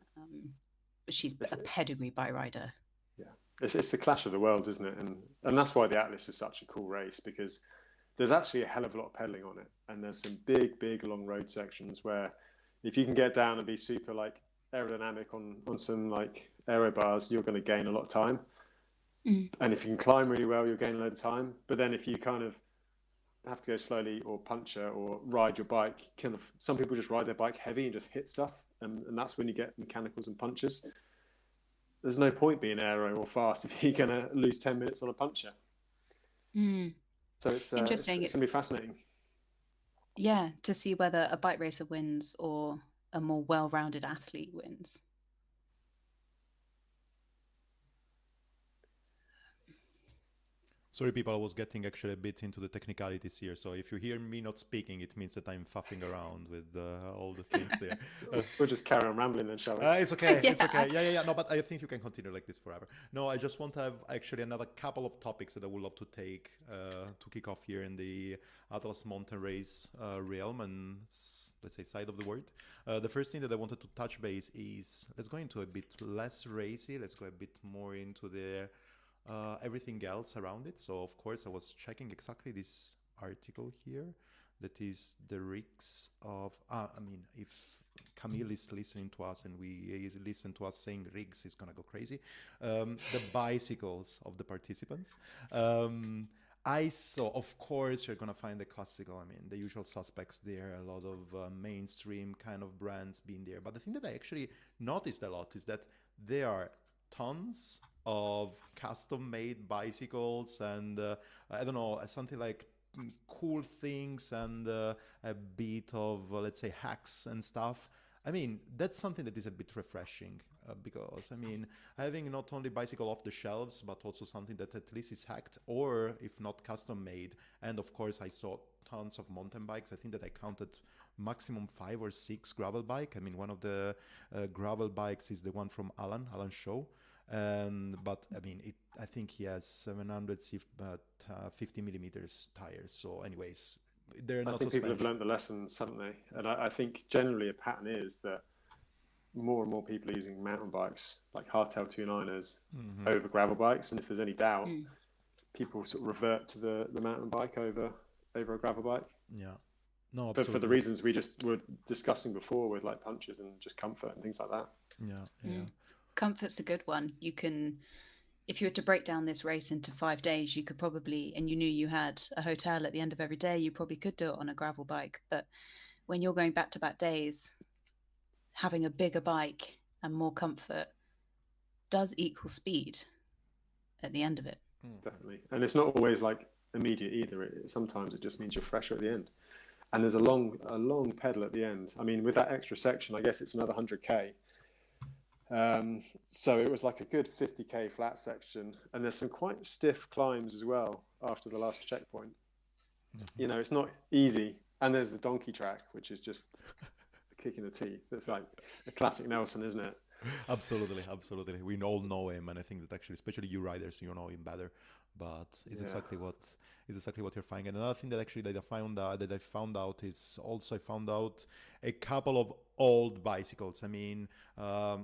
She's a pedigree bike rider. Yeah. It's the clash of the worlds, isn't it? And that's why the Atlas is such a cool race, because there's actually a hell of a lot of pedaling on it. And there's some big long road sections where if you can get down and be super like aerodynamic on some like aero bars, you're going to gain a lot of time. And if you can climb really well, you'll gain a load of time. But then if you kind of have to go slowly or puncture or ride your bike, some people just ride their bike heavy and just hit stuff. And that's when you get mechanicals and punches. There's no point being aero or fast if you're going to lose 10 minutes on a puncture. So it's interesting. It's going to be fascinating. Yeah, to see whether a bike racer wins or a more well-rounded athlete wins. Sorry, people, I was getting actually a bit into the technicalities here. So if you hear me not speaking, it means that I'm faffing around with all the things there. We'll just carry on rambling then, shall we? It's okay. It's okay. Yeah. No, but I think you can continue like this forever. No, I just want to have actually another couple of topics that I would love to take to kick off here in the Atlas Mountain Race realm and, let's say, side of the world. The first thing that I wanted to touch base is, let's go into a bit less racy. Let's go a bit more into the everything else around it. So of course I was checking exactly this article here, that is the rigs of I mean, if Camille is listening to us and we listen to us saying rigs, is gonna go crazy. The bicycles of the participants. I saw, of course, you're gonna find the classical, I mean, the usual suspects there, a lot of mainstream kind of brands being there. But the thing that I actually noticed a lot is that there are tons of custom-made bicycles and I don't know, something like cool things and a bit of let's say hacks and stuff. I mean, that's something that is a bit refreshing because I mean, having not only bicycle off the shelves but also something that at least is hacked or if not custom made. And of course I saw tons of mountain bikes. I think that I counted maximum 5 or 6 gravel bike. I mean, one of the gravel bikes is the one from Alan Shaw. But I mean, I think he has 750 millimeters tires. So anyways, they're not. I think people have learned the lessons, haven't they? And I think generally a pattern is that more and more people are using mountain bikes, like hardtail 2.9ers, over gravel bikes. And if there's any doubt, people sort of revert to the mountain bike over a gravel bike. Yeah. No, absolutely. But for the reasons we just were discussing before with like punches and just comfort and things like that. Yeah. Comfort's a good one. You can, if you were to break down this race into 5 days, you could probably, and you knew you had a hotel at the end of every day, you probably could do it on a gravel bike. But when you're going back-to-back days, having a bigger bike and more comfort does equal speed at the end of it. Definitely. And it's not always like immediate either. Sometimes it just means you're fresher at the end. And there's a long pedal at the end. I mean, with that extra section, I guess it's another 100K. So it was like a good 50k flat section, and there's some quite stiff climbs as well after the last checkpoint. You know, it's not easy. And there's the donkey track, which is just a kick in the teeth. It's like a classic Nelson, isn't it? Absolutely, absolutely. We all know him, and I think that actually, especially you riders, you know him better. But it's exactly what you're finding. And another thing that actually that I found out is also I found out a couple of old bicycles. I mean, I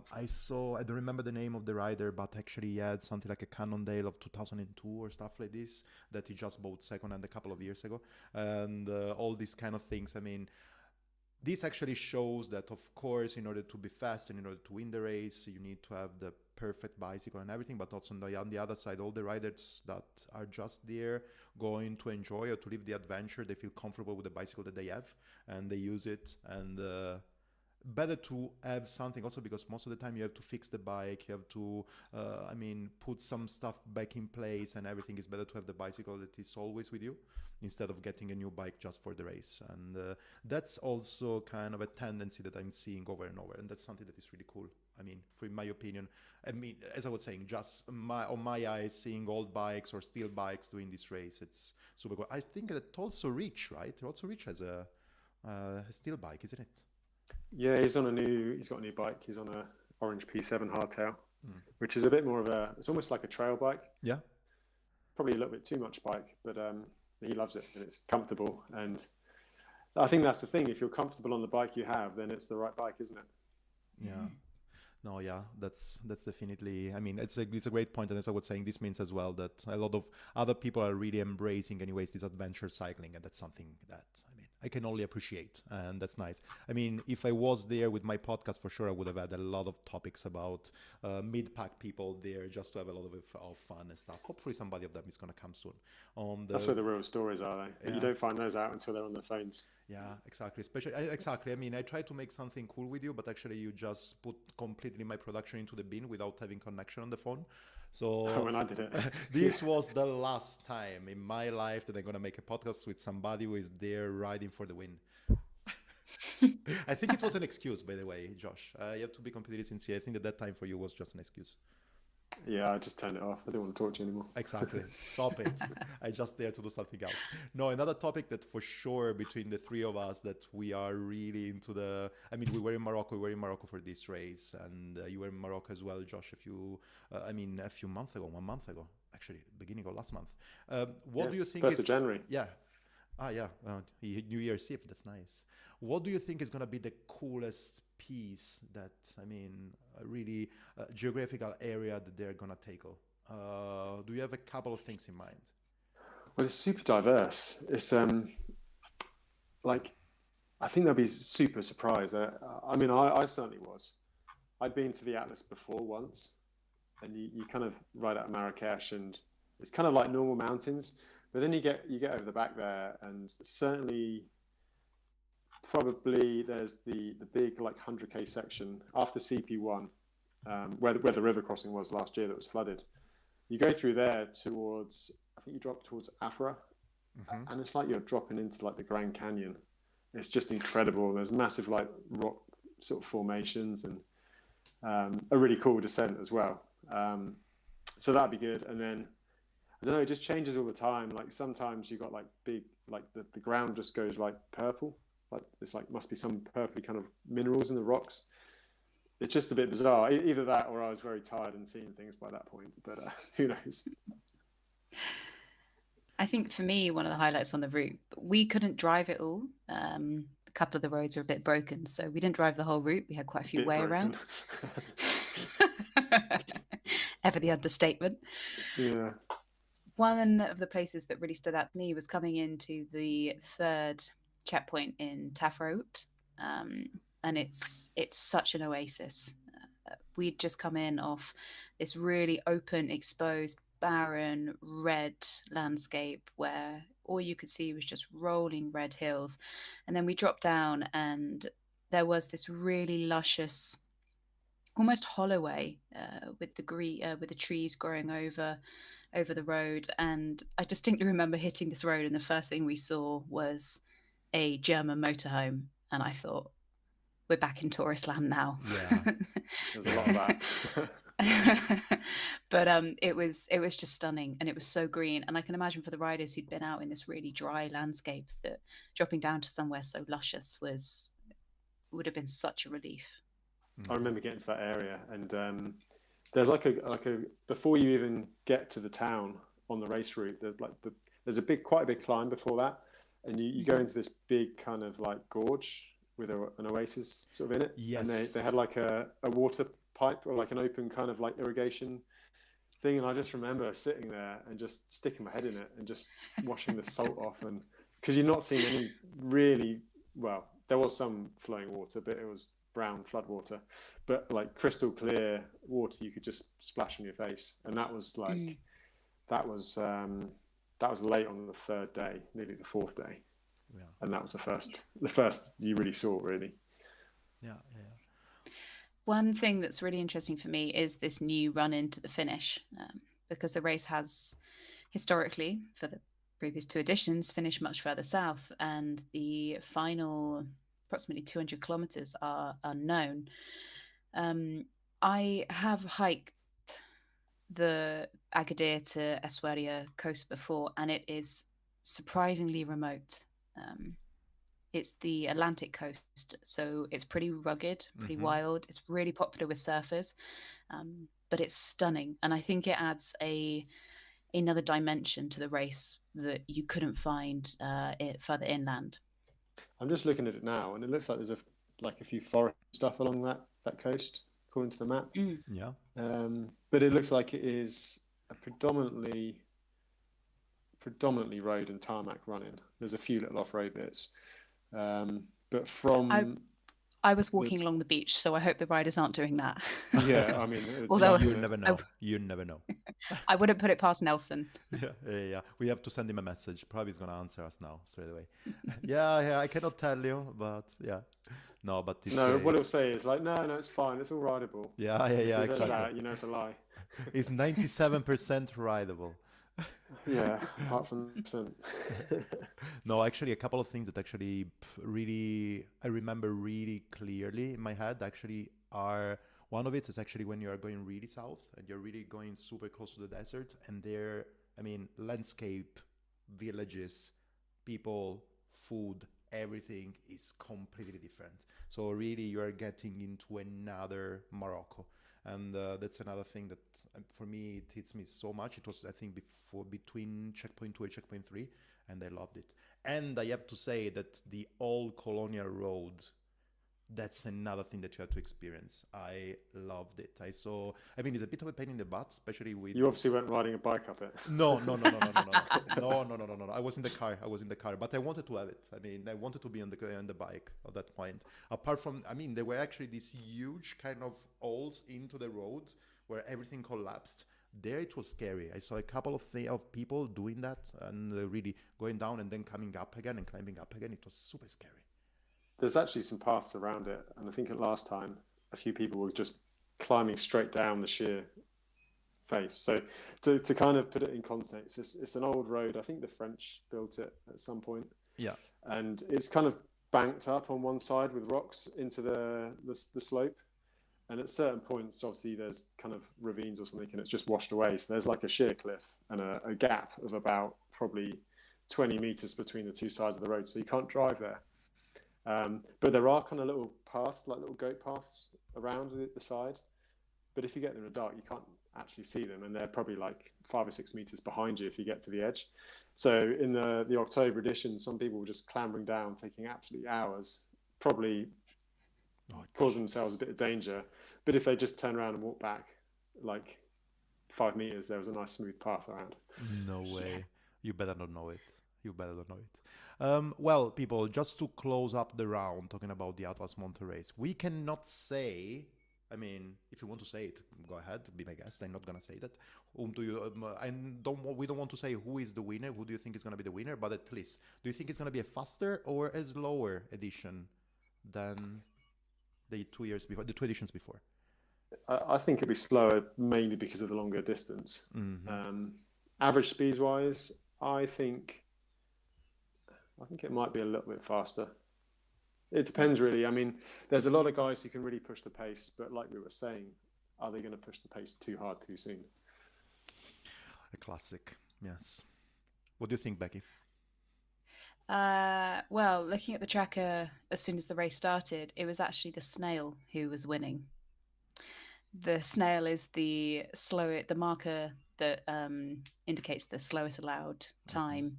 don't remember the name of the rider, but actually he had something like a Cannondale of 2002 or stuff like this that he just bought secondhand a couple of years ago, and all these kind of things. I mean, this actually shows that, of course, in order to be fast and in order to win the race, you need to have the perfect bicycle and everything. But also on the other side, all the riders that are just there going to enjoy or to live the adventure, they feel comfortable with the bicycle that they have and they use it. And better to have something also because most of the time you have to fix the bike, you have to put some stuff back in place, and everything is better to have the bicycle that is always with you instead of getting a new bike just for the race. And that's also kind of a tendency that I'm seeing over and over, and that's something that is really cool. I mean, in my opinion, as I was saying, just on my eyes, seeing old bikes or steel bikes doing this race, it's super cool. I think that also Rich, right? Also Rich has a steel bike, isn't it? Yeah, he's got a new bike. He's on a orange P7 hardtail, which is a bit more of it's almost like a trail bike. Yeah. Probably a little bit too much bike, but he loves it and it's comfortable. And I think that's the thing. If you're comfortable on the bike you have, then it's the right bike, isn't it? Yeah. No, yeah, that's definitely. I mean, it's a great point, and as I was saying, this means as well that a lot of other people are really embracing, anyways, this adventure cycling, and that's something that I can only appreciate, and that's nice. I mean, if I was there with my podcast, for sure, I would have had a lot of topics about mid-pack people there, just to have a lot of fun and stuff. Hopefully, somebody of them is going to come soon. That's where the real stories are, though. Yeah. You don't find those out until they're on their phones. Yeah, exactly. I mean, I try to make something cool with you, but actually you just put completely my production into the bin without having connection on the phone. So when I did it, this was the last time in my life that I'm going to make a podcast with somebody who is there riding for the win. I think it was an excuse, by the way, Josh. You have to be completely sincere. I think that time for you was just an excuse. Yeah, I just turned it off. I don't want to talk to you anymore. Exactly. Stop it. I just there to do something else. No, another topic that for sure between the three of us that we are really into we were in Morocco for this race, and you were in Morocco as well, Josh, a few months ago, 1 month ago, actually, beginning of last month. What do you think 1st of January. Yeah. New Year's Eve, that's nice. What do you think is going to be the coolest piece that, really geographical area that they're going to tackle? Do you have a couple of things in mind? Well, it's super diverse. It's I think they'll be super surprised. I certainly was. I'd been to the Atlas before once, and you kind of ride out of Marrakesh, and it's kind of like normal mountains. But then you get over the back there, and certainly, probably there's the big 100k section after CP1, where the river crossing was last year that was flooded. You go through there towards, I think you drop towards Afra, and it's like you're dropping into the Grand Canyon. It's just incredible. There's massive rock sort of formations and a really cool descent as well. So that'd be good. And then I don't know, it just changes all the time. Sometimes you got big, the ground just goes purple. It's must be some purpley kind of minerals in the rocks. It's just a bit bizarre. Either that or I was very tired and seeing things by that point, but who knows? I think for me, one of the highlights on the route, we couldn't drive it all. A couple of the roads are a bit broken, so we didn't drive the whole route. We had quite a few way around. Ever the understatement. Yeah. One of the places that really stood out to me was coming into the third checkpoint in Tafrout, and it's such an oasis. We'd just come in off this really open, exposed, barren, red landscape where all you could see was just rolling red hills, and then we dropped down, and there was this really luscious, almost holloway with the trees growing over the road. And I distinctly remember hitting this road, and the first thing we saw was a German motorhome, and I thought, we're back in tourist land now. Yeah. There's a lot of that. But it was just stunning, and it was so green. And I can imagine for the riders who'd been out in this really dry landscape, that dropping down to somewhere so luscious would have been such a relief. I remember getting to that area, and there's like a before you even get to the town on the race route, there's quite a big climb before that, and you go into this big kind of like gorge with an oasis sort of in it. Yes. And they had like a water pipe, or like an open kind of like irrigation thing, and I just remember sitting there and just sticking my head in it and just washing the salt off, and because you're not seeing any really, well, there was some flowing water, but it was brown flood water, but like crystal clear water you could just splash in your face. And that was like that was late on the third day, nearly the fourth day. Yeah. And that was the first you really saw, really. Yeah. One thing that's really interesting for me is this new run into the finish, because the race has historically, for the previous two editions, finished much further south, and the final approximately 200 kilometers are unknown. I have hiked the Agadir to Eswaria coast before, and it is surprisingly remote. It's the Atlantic coast, so it's pretty ruggid, pretty wild. It's really popular with surfers, but it's stunning. And I think it adds another dimension to the race that you couldn't find further inland. I'm just looking at it now, and it looks like there's a few forest stuff along that coast, according to the map. Yeah. But it looks like it is a predominantly road and tarmac running. There's a few little off-road bits, but from I was walking along the beach, so I hope the riders aren't doing that. Yeah, I mean, although you never know. You never know. I wouldn't put it past Nelson. Yeah. We have to send him a message. Probably he's gonna answer us now straight away. Yeah. I cannot tell you, but yeah. No, but this what he'll say is like, no, it's fine. It's all rideable. Yeah. Exactly. That, it's a lie. It's 97% rideable. Yeah, apart from percent. No, actually, a couple of things that actually really I remember really clearly in my head actually are, one of it is actually when you are going really south and you're really going super close to the desert, and there, I mean, landscape, villages, people, food, everything is completely different. So really you are getting into another Morocco. And that's another thing that, for me, it hits me so much. It was, I think, between checkpoint 2 and checkpoint 3, and I loved it. And I have to say that the old colonial road, that's another thing that you have to experience. I loved it. It's a bit of a pain in the butt, especially with... You obviously weren't riding a bike up it. No. I was in the car, but I wanted to have it. I mean, I wanted to be on the bike at that point. Apart from, there were actually these huge kind of holes into the road where everything collapsed. There it was scary. I saw a couple of people doing that and really going down and then coming up again and climbing up again. It was super scary. There's actually some paths around it, and I think at last time a few people were just climbing straight down the sheer face. So to kind of put it in context, it's an old road. I think the French built it at some point. Yeah. And it's kind of banked up on one side with rocks into the slope. And at certain points, obviously, there's kind of ravines or something, and it's just washed away. So there's like a sheer cliff and a gap of about probably 20 meters between the two sides of the road. So you can't drive there. But there are kind of little paths, like little goat paths around the side. But if you get them in the dark, you can't actually see them. And they're probably like 5 or 6 meters behind you if you get to the edge. So in the October edition, some people were just clambering down, taking absolutely hours, probably causing themselves a bit of danger. But if they just turn around and walk back like 5 meters, there was a nice smooth path around. No way. You better not know it. Well, people, just to close up the round, talking about the Atlas Monte race, we cannot say, if you want to say it, go ahead, be my guest. I'm not going to say that. We don't want to say who is the winner. Who do you think is going to be the winner? But at least, do you think it's going to be a faster or a slower edition than the 2 years before, the 2 editions before? I think it'll be slower, mainly because of the longer distance. Average speeds wise, I think it might be a little bit faster. It depends really. I mean, there's a lot of guys who can really push the pace, but like we were saying, are they going to push the pace too hard too soon? A classic, yes. What do you think, Beccy? Well, looking at the tracker as soon as the race started, it was actually the snail who was winning. The snail is the marker that indicates the slowest allowed time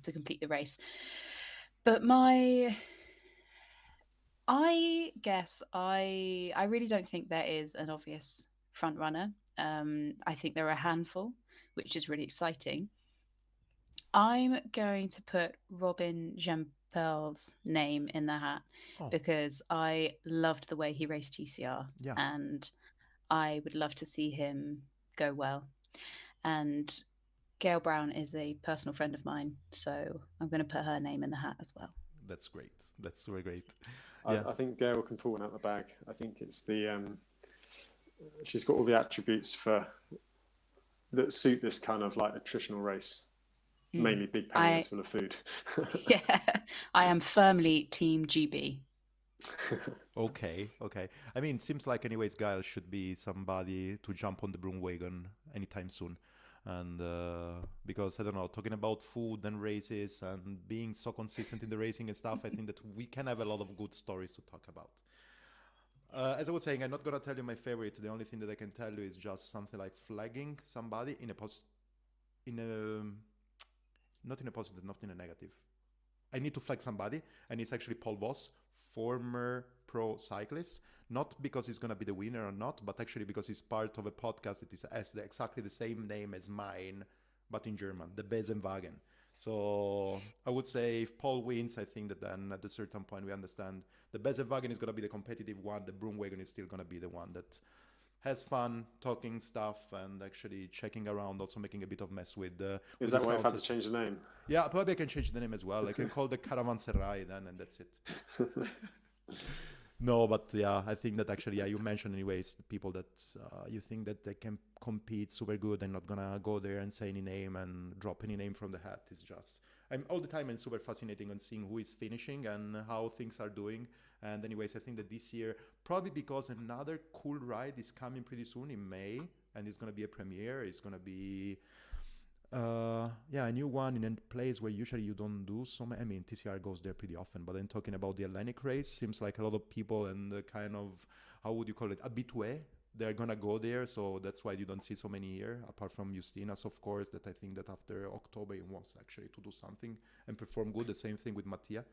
to complete the race. But I guess I really don't think there is an obvious front runner. I think there are a handful, which is really exciting. I'm going to put Robin Jean-Paul's name in the hat because I loved the way he raced TCR, and I would love to see him go well. And Gail Brown is a personal friend of mine, so I'm going to put her name in the hat as well. That's great. That's very great. I think Gail can pull one out the bag. I think it's the she's got all the attributes that suit this kind of like attritional race. Mainly big paintings full of food. Yeah, I am firmly Team GB. Okay. I mean, it seems like anyways, Gail should be somebody to jump on the broom wagon anytime soon. And because, I don't know, talking about food and races and being so consistent in the racing and stuff, I think that we can have a lot of good stories to talk about. As I was saying, I'm not going to tell you my favorite. The only thing that I can tell you is just something like flagging somebody not in a positive, not in a negative. I need to flag somebody, and it's actually Paul Voss, former pro cyclist, not because he's going to be the winner or not, but actually because he's part of a podcast that has exactly the same name as mine, but in German, the Besenwagen. So I would say if Paul wins, I think that then at a certain point we understand the Besenwagen is going to be the competitive one, the Broomwagen is still going to be the one that has fun talking stuff and actually checking around, also making a bit of mess with the. Is that why I've had to change the name? Yeah, probably I can change the name as well. I can call the Caravanserai then, and that's it. No, but yeah, I think that actually, you mentioned anyways, the people that you think that they can compete super good and not gonna go there and say any name and drop any name from the hat. It's just, I'm all the time and super fascinating on seeing who is finishing and how things are doing. And anyways, I think that this year, probably because another cool ride is coming pretty soon in May, and it's gonna be a premiere. It's gonna be a new one in a place where usually you don't do so many. I mean, TCR goes there pretty often, but I'm talking about the Atlantic race. Seems like a lot of people and the kind of, how would you call it, habitué, they're gonna go there. So that's why you don't see so many here, apart from Justinas, of course, that I think that after October he wants actually to do something and perform good. The same thing with Mattia.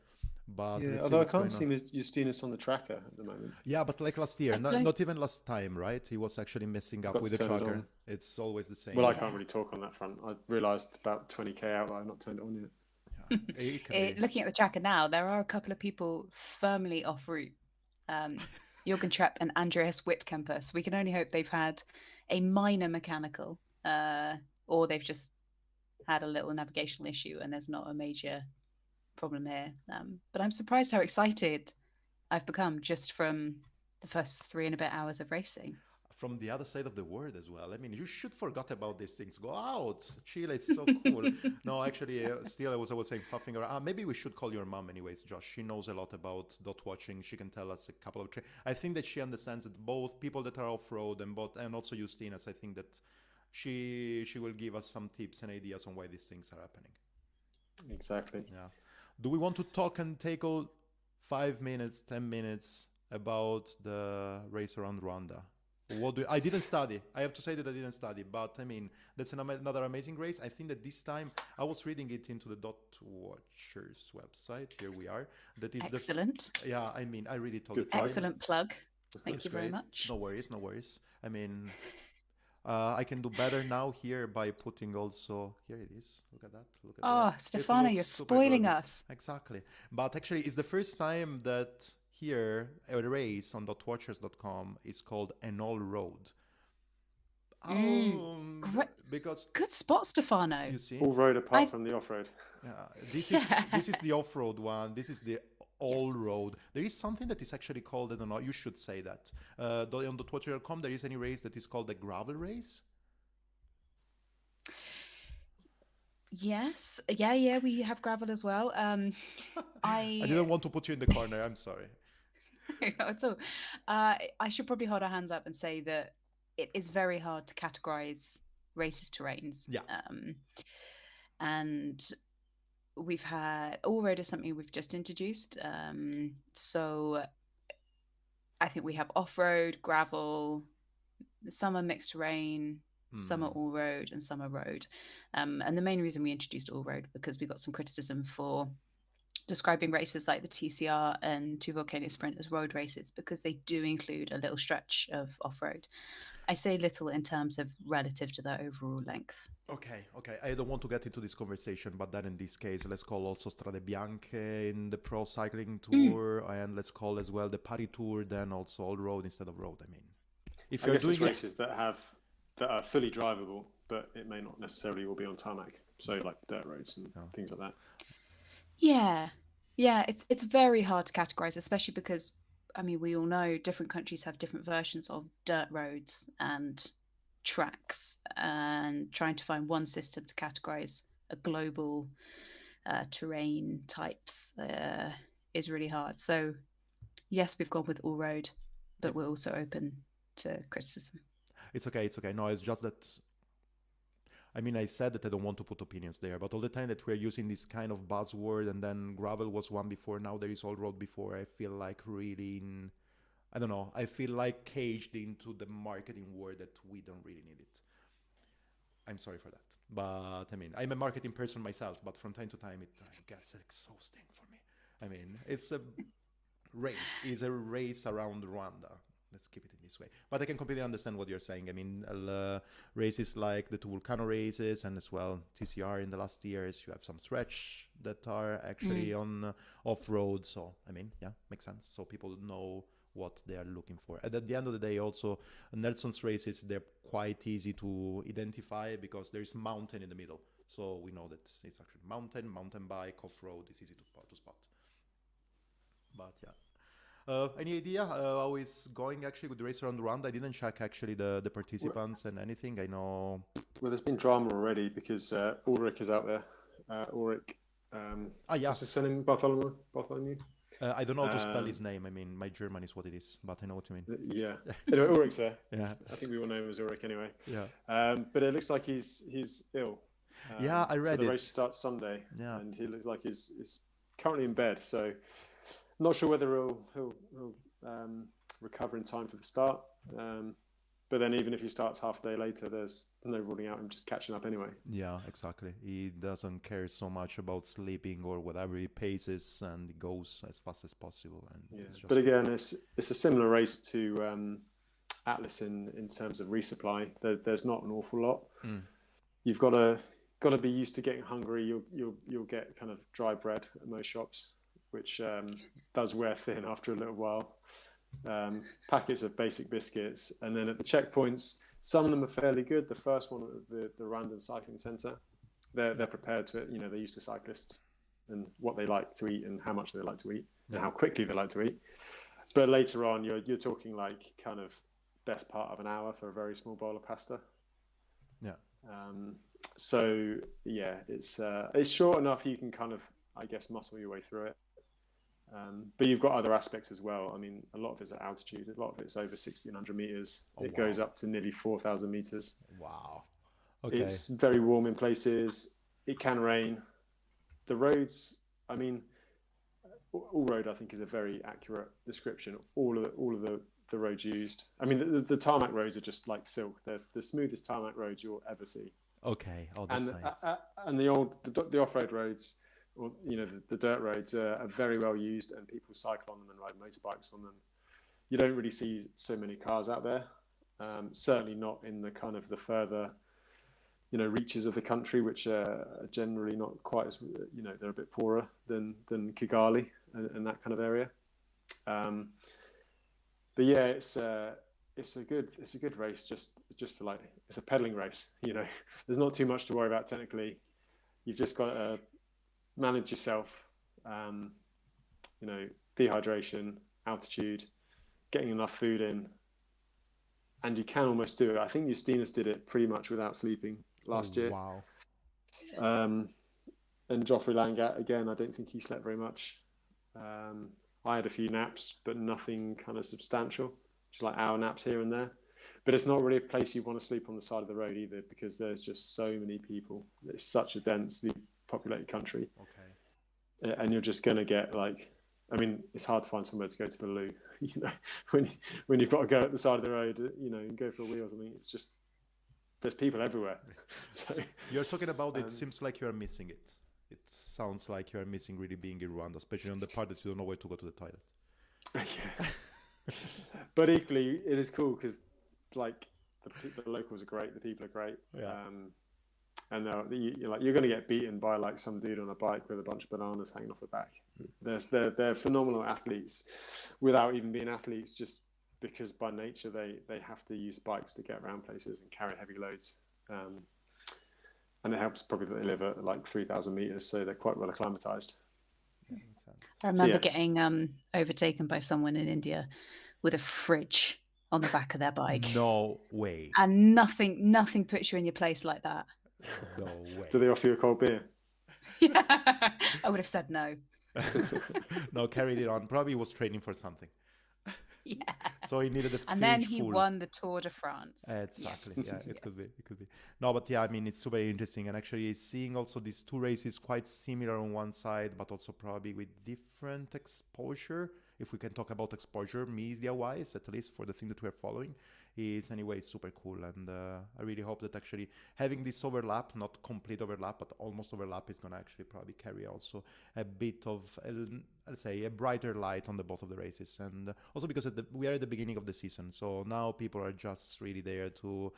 But yeah, although I can't see Justinas on the tracker at the moment. Yeah, but like last year, not even last time, right? He was actually messing up with the tracker. It's always the same. Well, I can't really talk on that front. I realised about 20k out that I've not turned it on yet. Looking at the tracker now, there are a couple of people firmly off route. Jürgen Trepp and Andreas Wittkemper. So we can only hope they've had a minor mechanical or they've just had a little navigational issue and there's not a major problem here. But I'm surprised how excited I've become just from the first 3 and a bit hours of racing. From the other side of the world as well. I mean, you should forget about these things. Go out. Chile is so cool. No, actually, still, I was saying, puffing around. Maybe we should call your mom anyways, Josh. She knows a lot about dot watching. She can tell us a couple of I think that she understands that both people that are off-road and also Justinas, I think that she will give us some tips and ideas on why these things are happening. Exactly. Yeah. Do we want to talk and take 5 minutes, 10 minutes about the race around Rwanda? I didn't study. I have to say that I didn't study, but I mean, that's another amazing race. I think that this time I was reading it into the Dot Watchers website. Here we are. That is excellent. Yeah, I mean, I read it all the time. Excellent plug. Thank you very much. No worries. I mean, I can do better now here by putting also, here it is. Look at that. Oh, Stefano, you're spoiling us. Exactly. But actually, it's the first time that here, a race on .watchers.com is called an all road. Because good spot, Stefano. You see, all road apart from the off road. Yeah, this is the off road one. This is the all road. There is something that is actually called, I don't know. You should say that on .watchers.com. There is any race that is called the gravel race. Yes. Yeah, we have gravel as well. I I didn't want to put you in the corner. I'm sorry. At all. I should probably hold our hands up and say that it is very hard to categorize racist terrains. Yeah. And we've had all road is something we've just introduced. So I think we have off road, gravel, some are mixed terrain, some are all road, and some are road. And the main reason we introduced all road because we got some criticism for describing races like the TCR and Two Volcanoes Sprint as road races because they do include a little stretch of off-road. I say little in terms of relative to their overall length. Okay. I don't want to get into this conversation, but then in this case, let's call also Strade Bianche in the Pro Cycling Tour, and let's call as well the Paris Tour, then also all road instead of road. I mean, if you're doing races that are fully drivable, but it may not necessarily all be on tarmac. So like dirt roads and things like that. Yeah, it's very hard to categorize, especially because I mean we all know different countries have different versions of dirt roads and tracks, and trying to find one system to categorize a global terrain types is really hard. So yes, we've gone with all road, but we're also open to criticism. It's okay. No, it's just that. I mean, I said that I don't want to put opinions there, but all the time that we're using this kind of buzzword, and then gravel was one before, now there is all road before, I feel like really I don't know, I feel like caged into the marketing word that we don't really need it. I'm sorry for that. But I mean, I'm a marketing person myself, but from time to time it gets exhausting for me. I mean, it's a race around Rwanda. Let's keep it in this way. But I can completely understand what you're saying. I mean, races like the two Volcano races and as well TCR in the last years, you have some stretch that are actually on off-road. So, I mean, yeah, makes sense. So people know what they are looking for. And at the end of the day, also, Nelson's races, they're quite easy to identify because there's mountain in the middle. So we know that it's actually mountain bike, off-road, it's easy to spot. But yeah. Any idea how it's going actually with the race around Rwanda? I didn't check actually the participants and anything. I know. Well, there's been drama already because Ulrich is out there. Ulrich. Yeah. What's his surname? Bartholomew? I don't know how to spell his name. I mean, my German is what it is, but I know what you mean. Yeah. Anyway, Ulrich's there. Yeah. I think we all know him as Ulrich anyway. Yeah. But it looks like he's ill. Yeah, I read so it. The race starts Sunday. Yeah. And he looks like he's currently in bed. So not sure whether he'll recover in time for the start. But then even if he starts half a day later, there's no ruling out him just catching up anyway. Yeah, exactly. He doesn't care so much about sleeping or whatever. He paces and he goes as fast as possible. And yeah. But again, it's a similar race to Atlas in terms of resupply. There's not an awful lot. You've got to be used to getting hungry. You'll get kind of dry bread at most shops, which does wear thin after a little while. Packets of basic biscuits, and then at the checkpoints, some of them are fairly good. The first one at the Randon Cycling Centre, they're prepared to it. You know, they're used to cyclists and what they like to eat and how much they like to eat and how quickly they like to eat. But later on, you're talking like kind of best part of an hour for a very small bowl of pasta. Yeah. So yeah, it's short enough you can kind of, I guess, muscle your way through it. But you've got other aspects as well. I mean, a lot of it's at altitude. A lot of it's over 1,600 meters. It goes up to nearly 4,000 meters. Wow. Okay. It's very warm in places. It can rain. The roads, I mean, all road, I think, is a very accurate description. All of the roads used. I mean, the tarmac roads are just like silk. They're the smoothest tarmac roads you'll ever see. Okay. Oh, that's nice. And the off-road roads, or the dirt roads are very well used, and people cycle on them and ride motorbikes on them. You don't really see so many cars out there. Certainly not in the kind of the further, reaches of the country, which are generally not quite as, they're a bit poorer than Kigali and that kind of area. But yeah, it's a good race just for like, it's a pedaling race. There's not too much to worry about technically. You've just got to manage yourself, dehydration, altitude, getting enough food in, and you can almost do it. I think Justinas did it pretty much without sleeping last year. Wow. And Geoffrey Langat, again, I don't think he slept very much. I had a few naps, but nothing kind of substantial, just like hour naps here and there. But it's not really a place you want to sleep on the side of the road either, because there's just so many people. It's such a densely populated country. Okay. And you're just going to get it's hard to find somewhere to go to the loo. When you've got to go at the side of the road, and go for a wheel or something, it's just, there's people everywhere. So you're talking about it seems like you're missing it. It sounds like you're missing really being in Rwanda, especially on the part that you don't know where to go to the toilet. Yeah. But equally, it is cool because like the locals are great, the people are great. Yeah. And you're going to get beaten by like some dude on a bike with a bunch of bananas hanging off the back. They're phenomenal athletes without even being athletes, just because by nature they have to use bikes to get around places and carry heavy loads. And it helps probably that they live at like 3,000 meters, so they're quite well acclimatized. I remember getting overtaken by someone in India with a fridge on the back of their bike. No way. And nothing puts you in your place like that. No way. Do they offer you a cold beer? Yeah, I would have said no. No, carried it on. Probably was training for something. Yeah. So he needed a and then he won the Tour de France. Exactly. Yes. Yeah, it could be. No, but yeah, I mean, it's super interesting. And actually seeing also these two races quite similar on one side, but also probably with different exposure. If we can talk about exposure media-wise, at least for the thing that we're following, is anyway super cool. And I really hope that actually having this overlap, not complete overlap, but almost overlap, is going to actually probably carry also a bit of, let's say, a brighter light on the both of the races. And also because we are at the beginning of the season, so now people are just really there to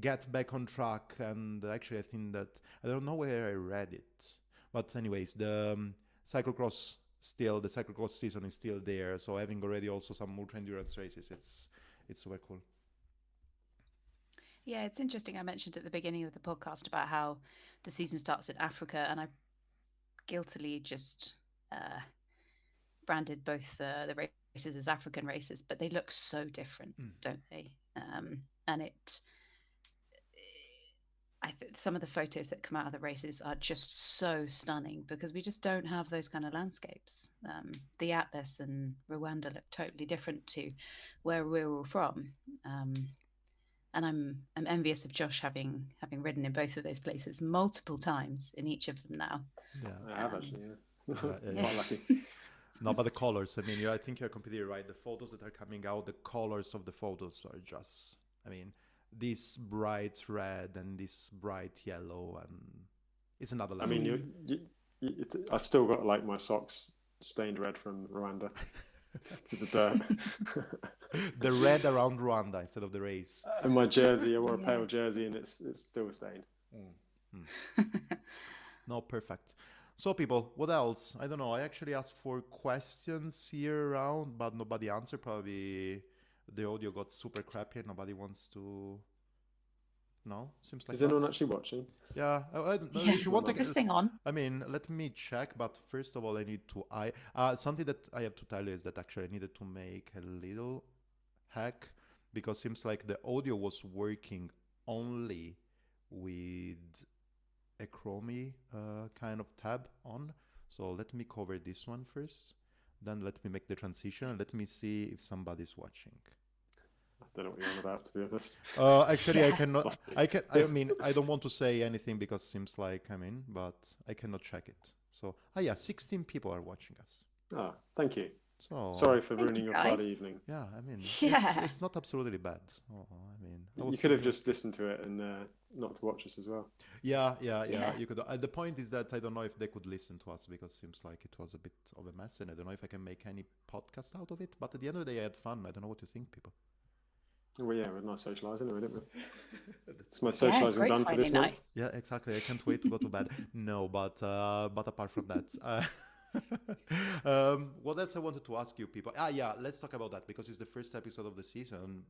get back on track. And actually, I think that, I don't know where I read it, but anyways, the cyclocross season is still there. So having already also some ultra endurance races, it's super cool. Yeah, it's interesting. I mentioned at the beginning of the podcast about how the season starts in Africa, and I guiltily just branded both the races as African races, but they look so different, don't they? And I think some of the photos that come out of the races are just so stunning because we just don't have those kind of landscapes. The Atlas and Rwanda look totally different to where we're all from. And I'm envious of Josh having ridden in both of those places multiple times in each of them now. Yeah, I have actually. Yeah. Quite lucky. No, but the colors. I mean, I think you're completely right. The photos that are coming out, the colors of the photos are just, I mean, this bright red and this bright yellow, and it's another level. I mean, I've still got like my socks stained red from Rwanda. To the dirt. The red around Rwanda instead of the race. And my jersey, I wore a pale jersey, and it's still stained. No, perfect. So people, what else? I don't know. I actually asked for questions here around, but nobody answered. Probably the audio got super crappy and nobody wants to. No, seems like. Is anyone actually watching? Yeah, if you want to get this thing on. I mean, let me check. But first of all, I need to. Something that I have to tell you is that actually I needed to make a little hack because seems like the audio was working only with a Chromie kind of tab on. So let me cover this one first. Then let me make the transition and let me see if somebody's watching. I don't know what you're on about, to be honest. Actually, yeah. I cannot. I mean, I don't want to say anything because it seems like but I cannot check it. So, 16 people are watching us. Oh, thank you. So sorry for ruining your Friday evening. Yeah, I mean, it's not absolutely bad. Oh, I mean, you could have just listened to it and not to watch us as well. Yeah. You could. The point is that I don't know if they could listen to us because it seems like it was a bit of a mess, and I don't know if I can make any podcast out of it. But at the end of the day, I had fun. I don't know what you think, people. Well, yeah, we had nice socialising, didn't we? That's my socialising done for this month. Yeah, exactly. I can't wait to go to bed. No, but apart from that. What else I wanted to ask you people? Let's talk about that because it's the first episode of the season.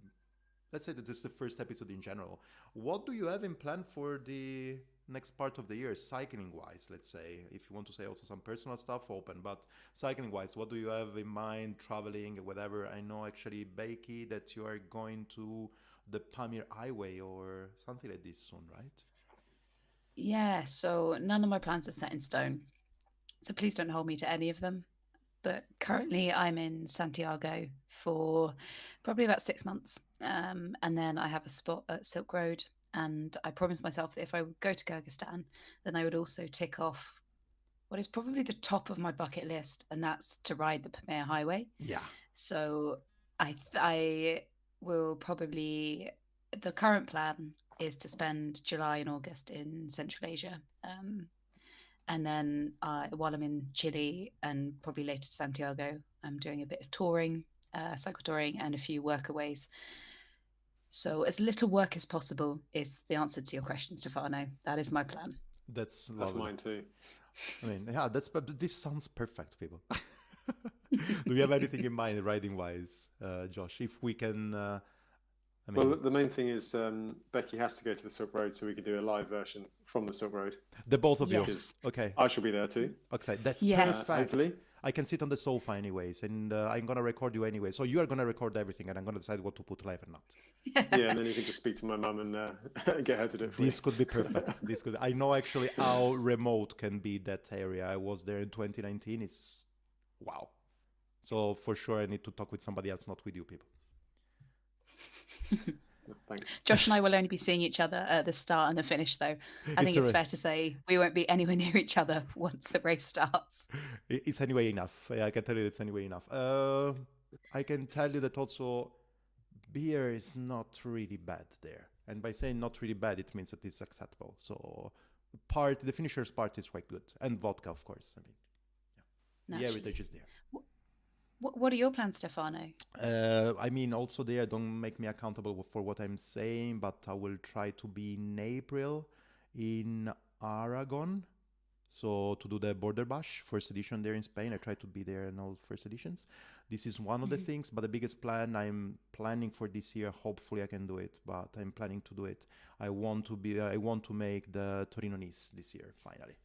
Let's say that it's the first episode in general. What do you have in plan for the next part of the year, cycling wise? Let's say, if you want to say also some personal stuff, open, but cycling wise, what do you have in mind, traveling, whatever? I know actually, Beccy, that you are going to the Pamir Highway or something like this soon, right? Yeah, so none of my plans are set in stone. So please don't hold me to any of them. But currently I'm in Santiago for probably about 6 months. And then I have a spot at Silk Road. And I promised myself that if I would go to Kyrgyzstan, then I would also tick off what is probably the top of my bucket list, and that's to ride the Pamir Highway. Yeah. So I will probably, the current plan is to spend July and August in Central Asia. And then while I'm in Chile and probably later to Santiago, I'm doing a bit of touring, cycle touring, and a few workaways. So as little work as possible is the answer to your question, Stefano. That is my plan. That's That's mine too. I mean, yeah, but this sounds perfect, people. Do you have anything in mind riding wise, Josh? If we can, well, the main thing is Beccy has to go to the Silk Road, so we could do a live version from the Silk Road. The both of Yes. you. Okay. I shall be there too. Okay, that's Yes. perfect. Hopefully. I can sit on the sofa anyways, and I'm gonna record you anyway. So you are gonna record everything, and I'm gonna decide what to put live and not. Yeah, and then you can just speak to my mum and get her to do it for This you. could be perfect. This could. I know actually how remote can be that area. I was there in 2019. It's wow. So for sure, I need to talk with somebody else, not with you people. Thanks. Josh and I will only be seeing each other at the start and the finish, though. I think it's fair to say we won't be anywhere near each other once the race starts. It's anyway enough. I can tell you it's anyway enough. I can tell you that also beer is not really bad there. And by saying not really bad, it means that it's acceptable. So the finisher's part is quite good. And vodka, of course. I mean, yeah. The heritage is there. What are your plans, Stefano? I mean, also there, don't make me accountable for what I'm saying, but I will try to be in April in Aragon. So to do the Border Bash, first edition there in Spain. I try to be there in all first editions. This is one of the things, but the biggest plan I'm planning for this year, hopefully I can do it, but I'm planning to do it. I want to make the Torino-Nice this year, finally.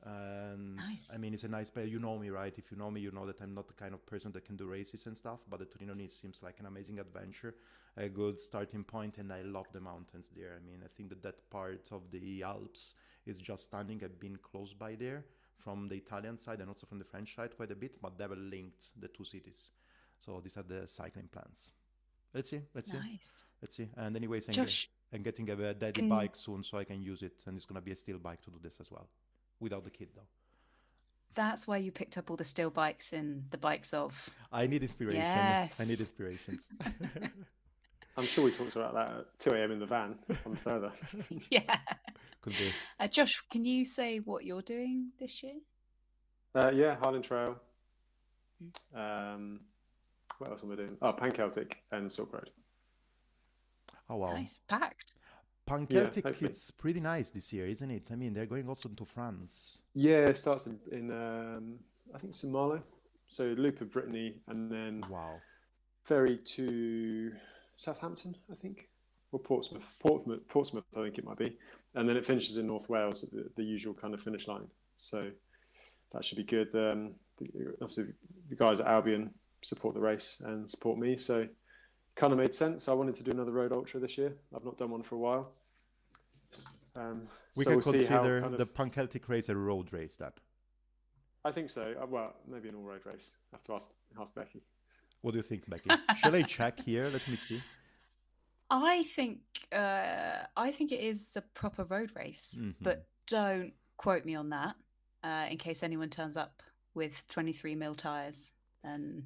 And nice. I mean, it's a nice place. You know me, right? If you know me, you know that I'm not the kind of person that can do races and stuff, but the Torino-Nice seems like an amazing adventure, a good starting point, and I love the mountains there. I mean, I think that part of the Alps is just stunning. I've been close by there from the Italian side and also from the French side quite a bit, but never linked the two cities. So these are the cycling plans. Let's see. Let's see. And anyways, Josh, I'm getting a daddy bike soon, so I can use it, and it's going to be a steel bike to do this as well. Without the kid, though. That's why you picked up all the steel bikes in the bikes of. I need inspiration. Yes. I need inspirations. I'm sure we talked about that at 2 a.m. in the van on further. Yeah. Could be. Josh, can you say what you're doing this year? Yeah, Highland Trail. What else am I doing? Oh, Pan-Celtic and Silk Road. Oh, wow. Nice. Packed. Pan-Celtic, it's pretty nice this year, isn't it? I mean, they're going also to France. Yeah, it starts in I think Somalia. So loop of Brittany and then ferry to Southampton, I think, or Portsmouth, I think it might be. And then it finishes in North Wales at the usual kind of finish line. So that should be good. Obviously, the guys at Albion support the race and support me. So kind of made sense. I wanted to do another road ultra this year. I've not done one for a while. We can consider the Pan-Celtic race a road race, then. I think so. Well, maybe an all-road race. I have to ask Beccy. What do you think, Beccy? Shall I check here? Let me see. I think it is a proper road race, but don't quote me on that. In case anyone turns up with 23mm tires and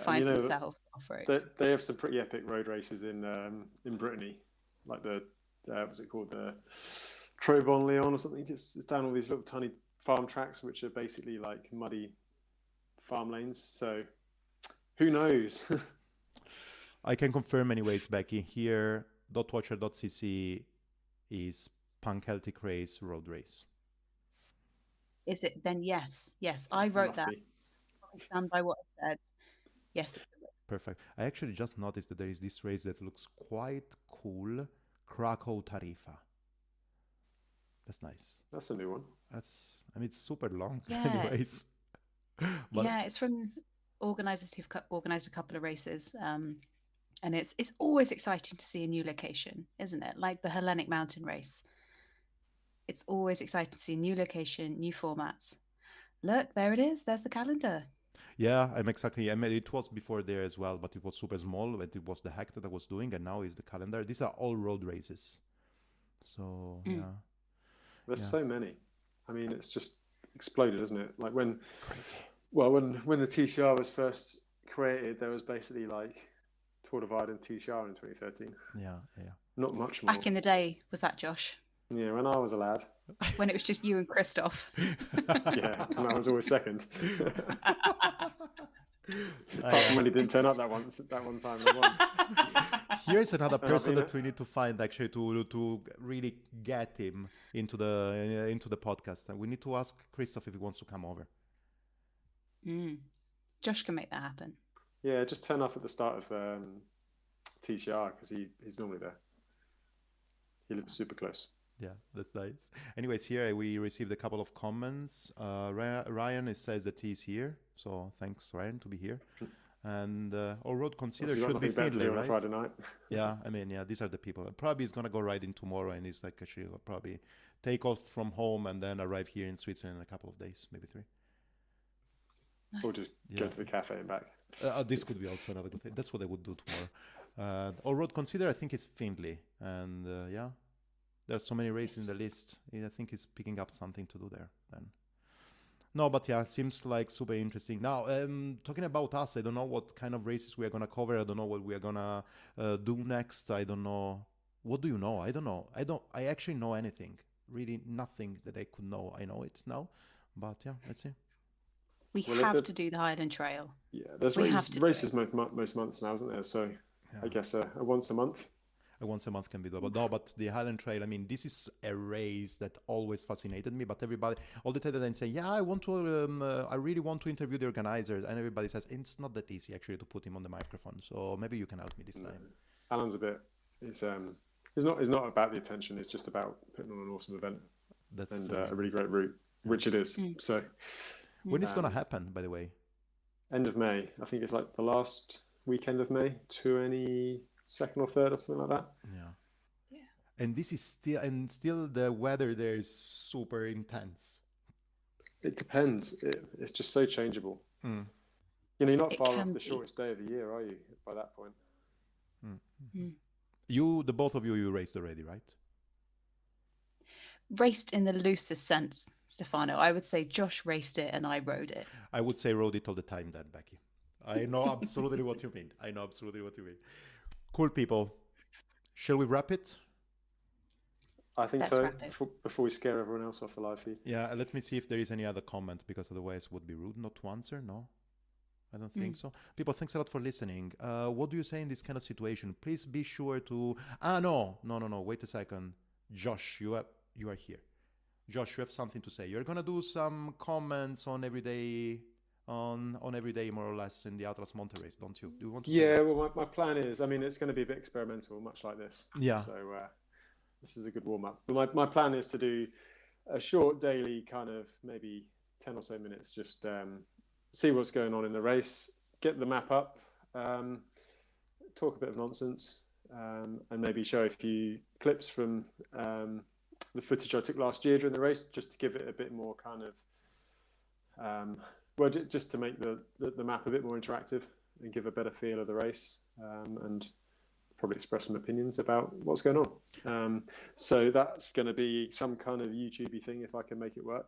finds themselves off-road. They have some pretty epic road races in Brittany, like the what's it called, the Trobon Leon or something. It's down all these little tiny farm tracks, which are basically like muddy farm lanes. So who knows? I can confirm anyways, Beccy. Here, .watcher.cc is Pan-Celtic race road race. Is it? Then yes. I wrote that. I stand by what I said. Yes. Perfect. I actually just noticed that there is this race that looks quite cool. Krakow Tarifa. That's nice. That's a new one. It's super long. Yeah. Anyways. It's from organisers who've organised a couple of races. And it's always exciting to see a new location, isn't it? Like the Hellenic Mountain Race. It's always exciting to see new location, new formats. Look, there it is. There's the calendar. Yeah, I'm exactly. I mean, it was before there as well, but it was super small. But it was the hack that I was doing, and now is the calendar. These are all road races. So yeah, There's yeah. so many. I mean, it's just exploded, isn't it? Like when the TCR was first created, there was basically like Tour Divide and TCR in 2013. Yeah. Not much more. Back in the day, was that Josh? Yeah, when I was a lad. When it was just you and Christoph. Yeah, and I was always second. Apart from when he didn't turn up that one time. Here's another person that we need to find actually to really get him into the podcast. And we need to ask Christoph if he wants to come over. Josh can make that happen. Yeah, just turn up at the start of TCR because he's normally there. He lives super close. Yeah, that's nice. Anyways, here we received a couple of comments. Ryan says that he's here, so thanks, Ryan, to be here. And All Road Consider should be Findlay, right? On Friday night. Yeah, I mean, yeah, these are the people. Probably he's gonna go riding tomorrow, and he's like actually probably take off from home and then arrive here in Switzerland in a couple of days, maybe 3. Or just go to the cafe and back. This could be also another good thing. That's what I would do tomorrow. All Road Consider, I think, is Findlay, and yeah. There's so many races in the list. I think he's picking up something to do there then. No, but yeah, seems like super interesting. Now, talking about us, I don't know what kind of races we are going to cover. I don't know what we are going to do next. I don't know. What do you know? I don't know. I actually know anything. Really nothing that I could know. I know it now. But yeah, let's see. We have to do the Highland Trail. Yeah, there's races most months now, isn't there? So yeah. I guess a once a month. Once a month can be doable. No, but the Highland Trail, I mean, this is a race that always fascinated me. But everybody, all the time that I say, yeah, I really want to interview the organizers, and everybody says it's not that easy actually to put him on the microphone. So maybe you can help me this time. Alan's a bit. It's not about the attention. It's just about putting on an awesome event and a really great route, which it is. So when it's going to happen, by the way? End of May. I think it's like the last weekend of May. 22nd or 3rd or something like that. Yeah. And this is still the weather there is super intense. It depends. It's just so changeable. You're not far off the shortest day of the year, are you? By that point. The both of you raced already, right? Raced in the loosest sense, Stefano. I would say Josh raced it and I rode it. I would say rode it all the time then, Beccy. I know absolutely what you mean. Cool, people. Shall we wrap it? I think so. Before we scare everyone else off the live feed. Yeah, let me see if there is any other comment, because otherwise it would be rude not to answer. No, I don't think so. People, thanks a lot for listening. What do you say in this kind of situation? Please be sure to... No. Wait a second. Josh, you are here. Josh, you have something to say. You're going to do some comments on everyday... On every day, more or less, in the Atlas Monte race, don't you? Do you want to say that? Well, my plan is, I mean, it's going to be a bit experimental, much like this. Yeah. So this is a good warm-up. But my plan is to do a short daily kind of maybe 10 or so minutes, just see what's going on in the race, get the map up, talk a bit of nonsense, and maybe show a few clips from the footage I took last year during the race, just to give it a bit more kind of... just to make the map a bit more interactive and give a better feel of the race, and probably express some opinions about what's going on. So that's going to be some kind of YouTubey thing if I can make it work.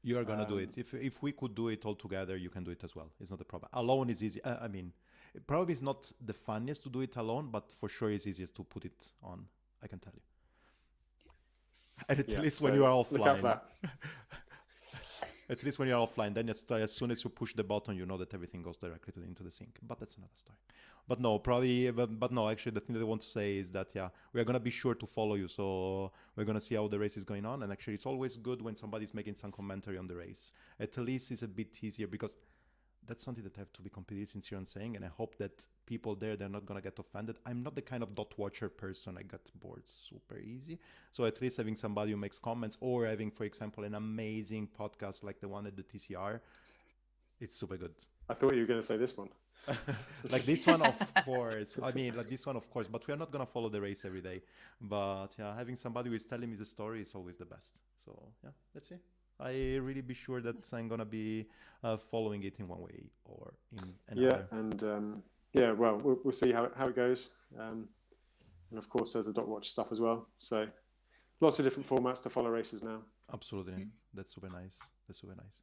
You are going to do it. If we could do it all together, you can do it as well. It's not a problem. Alone is easy. I mean, it probably is not the funniest to do it alone, but for sure it's easiest to put it on. I can tell you. And at least when you are offline. Look out for that. At least when you're offline, then as soon as you push the button, you know that everything goes directly into the sync. But that's another story. But no, actually, the thing that I want to say is that, we are going to be sure to follow you. So we're going to see how the race is going on. And actually, it's always good when somebody's making some commentary on the race. At least it's a bit easier, because that's something that I have to be completely sincere in saying. And I hope that people they're not going to get offended. I'm not the kind of dot watcher person. I get bored super easy. So at least having somebody who makes comments, or having, for example, an amazing podcast like the one at the TCR, It's super good. I thought you were going to say this one. Like this one, of course. I mean, like this one, of course. But we are not gonna follow the race every day. But yeah, having somebody who is telling me the story is always the best. So yeah, let's see. I really be sure that I'm gonna be following it in one way or in another. Yeah, and well, we'll see how it goes. And of course, there's the Dot Watch stuff as well. So lots of different formats to follow races now. Absolutely, that's super nice. That's super nice.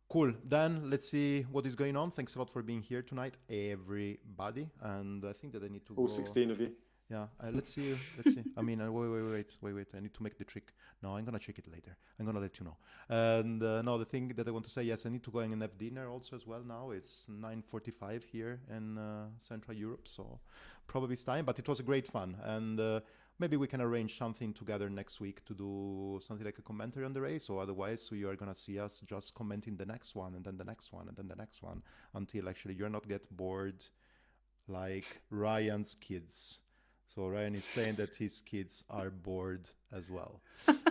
Cool. Then let's see what is going on. Thanks a lot for being here tonight, everybody. And I think that I need to all go... 16 of you. Yeah. Let's see. Let's see. I mean, wait. I need to make the trick. No, I'm gonna check it later. I'm gonna let you know. And no, the thing that I want to say, yes, I need to go and have dinner also as well. Now it's 9:45 here in Central Europe, so probably it's time. But it was a great fun, and maybe we can arrange something together next week to do something like a commentary on the race, or otherwise, so you are gonna see us just commenting the next one, and then the next one, and then the next one, until actually you're not get bored like Ryan's kids. So Ryan is saying that his kids are bored as well.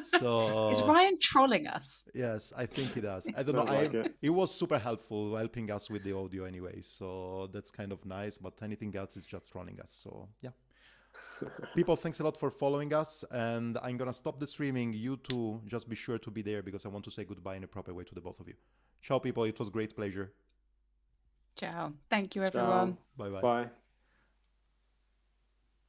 So is Ryan trolling us? Yes, I think he does. I don't know. It was super helpful helping us with the audio anyway. So that's kind of nice. But anything else is just trolling us. So yeah. People, thanks a lot for following us. And I'm going to stop the streaming. You two, just be sure to be there because I want to say goodbye in a proper way to the both of you. Ciao, people. It was a great pleasure. Ciao. Thank you, everyone. Ciao. Bye-bye. Bye.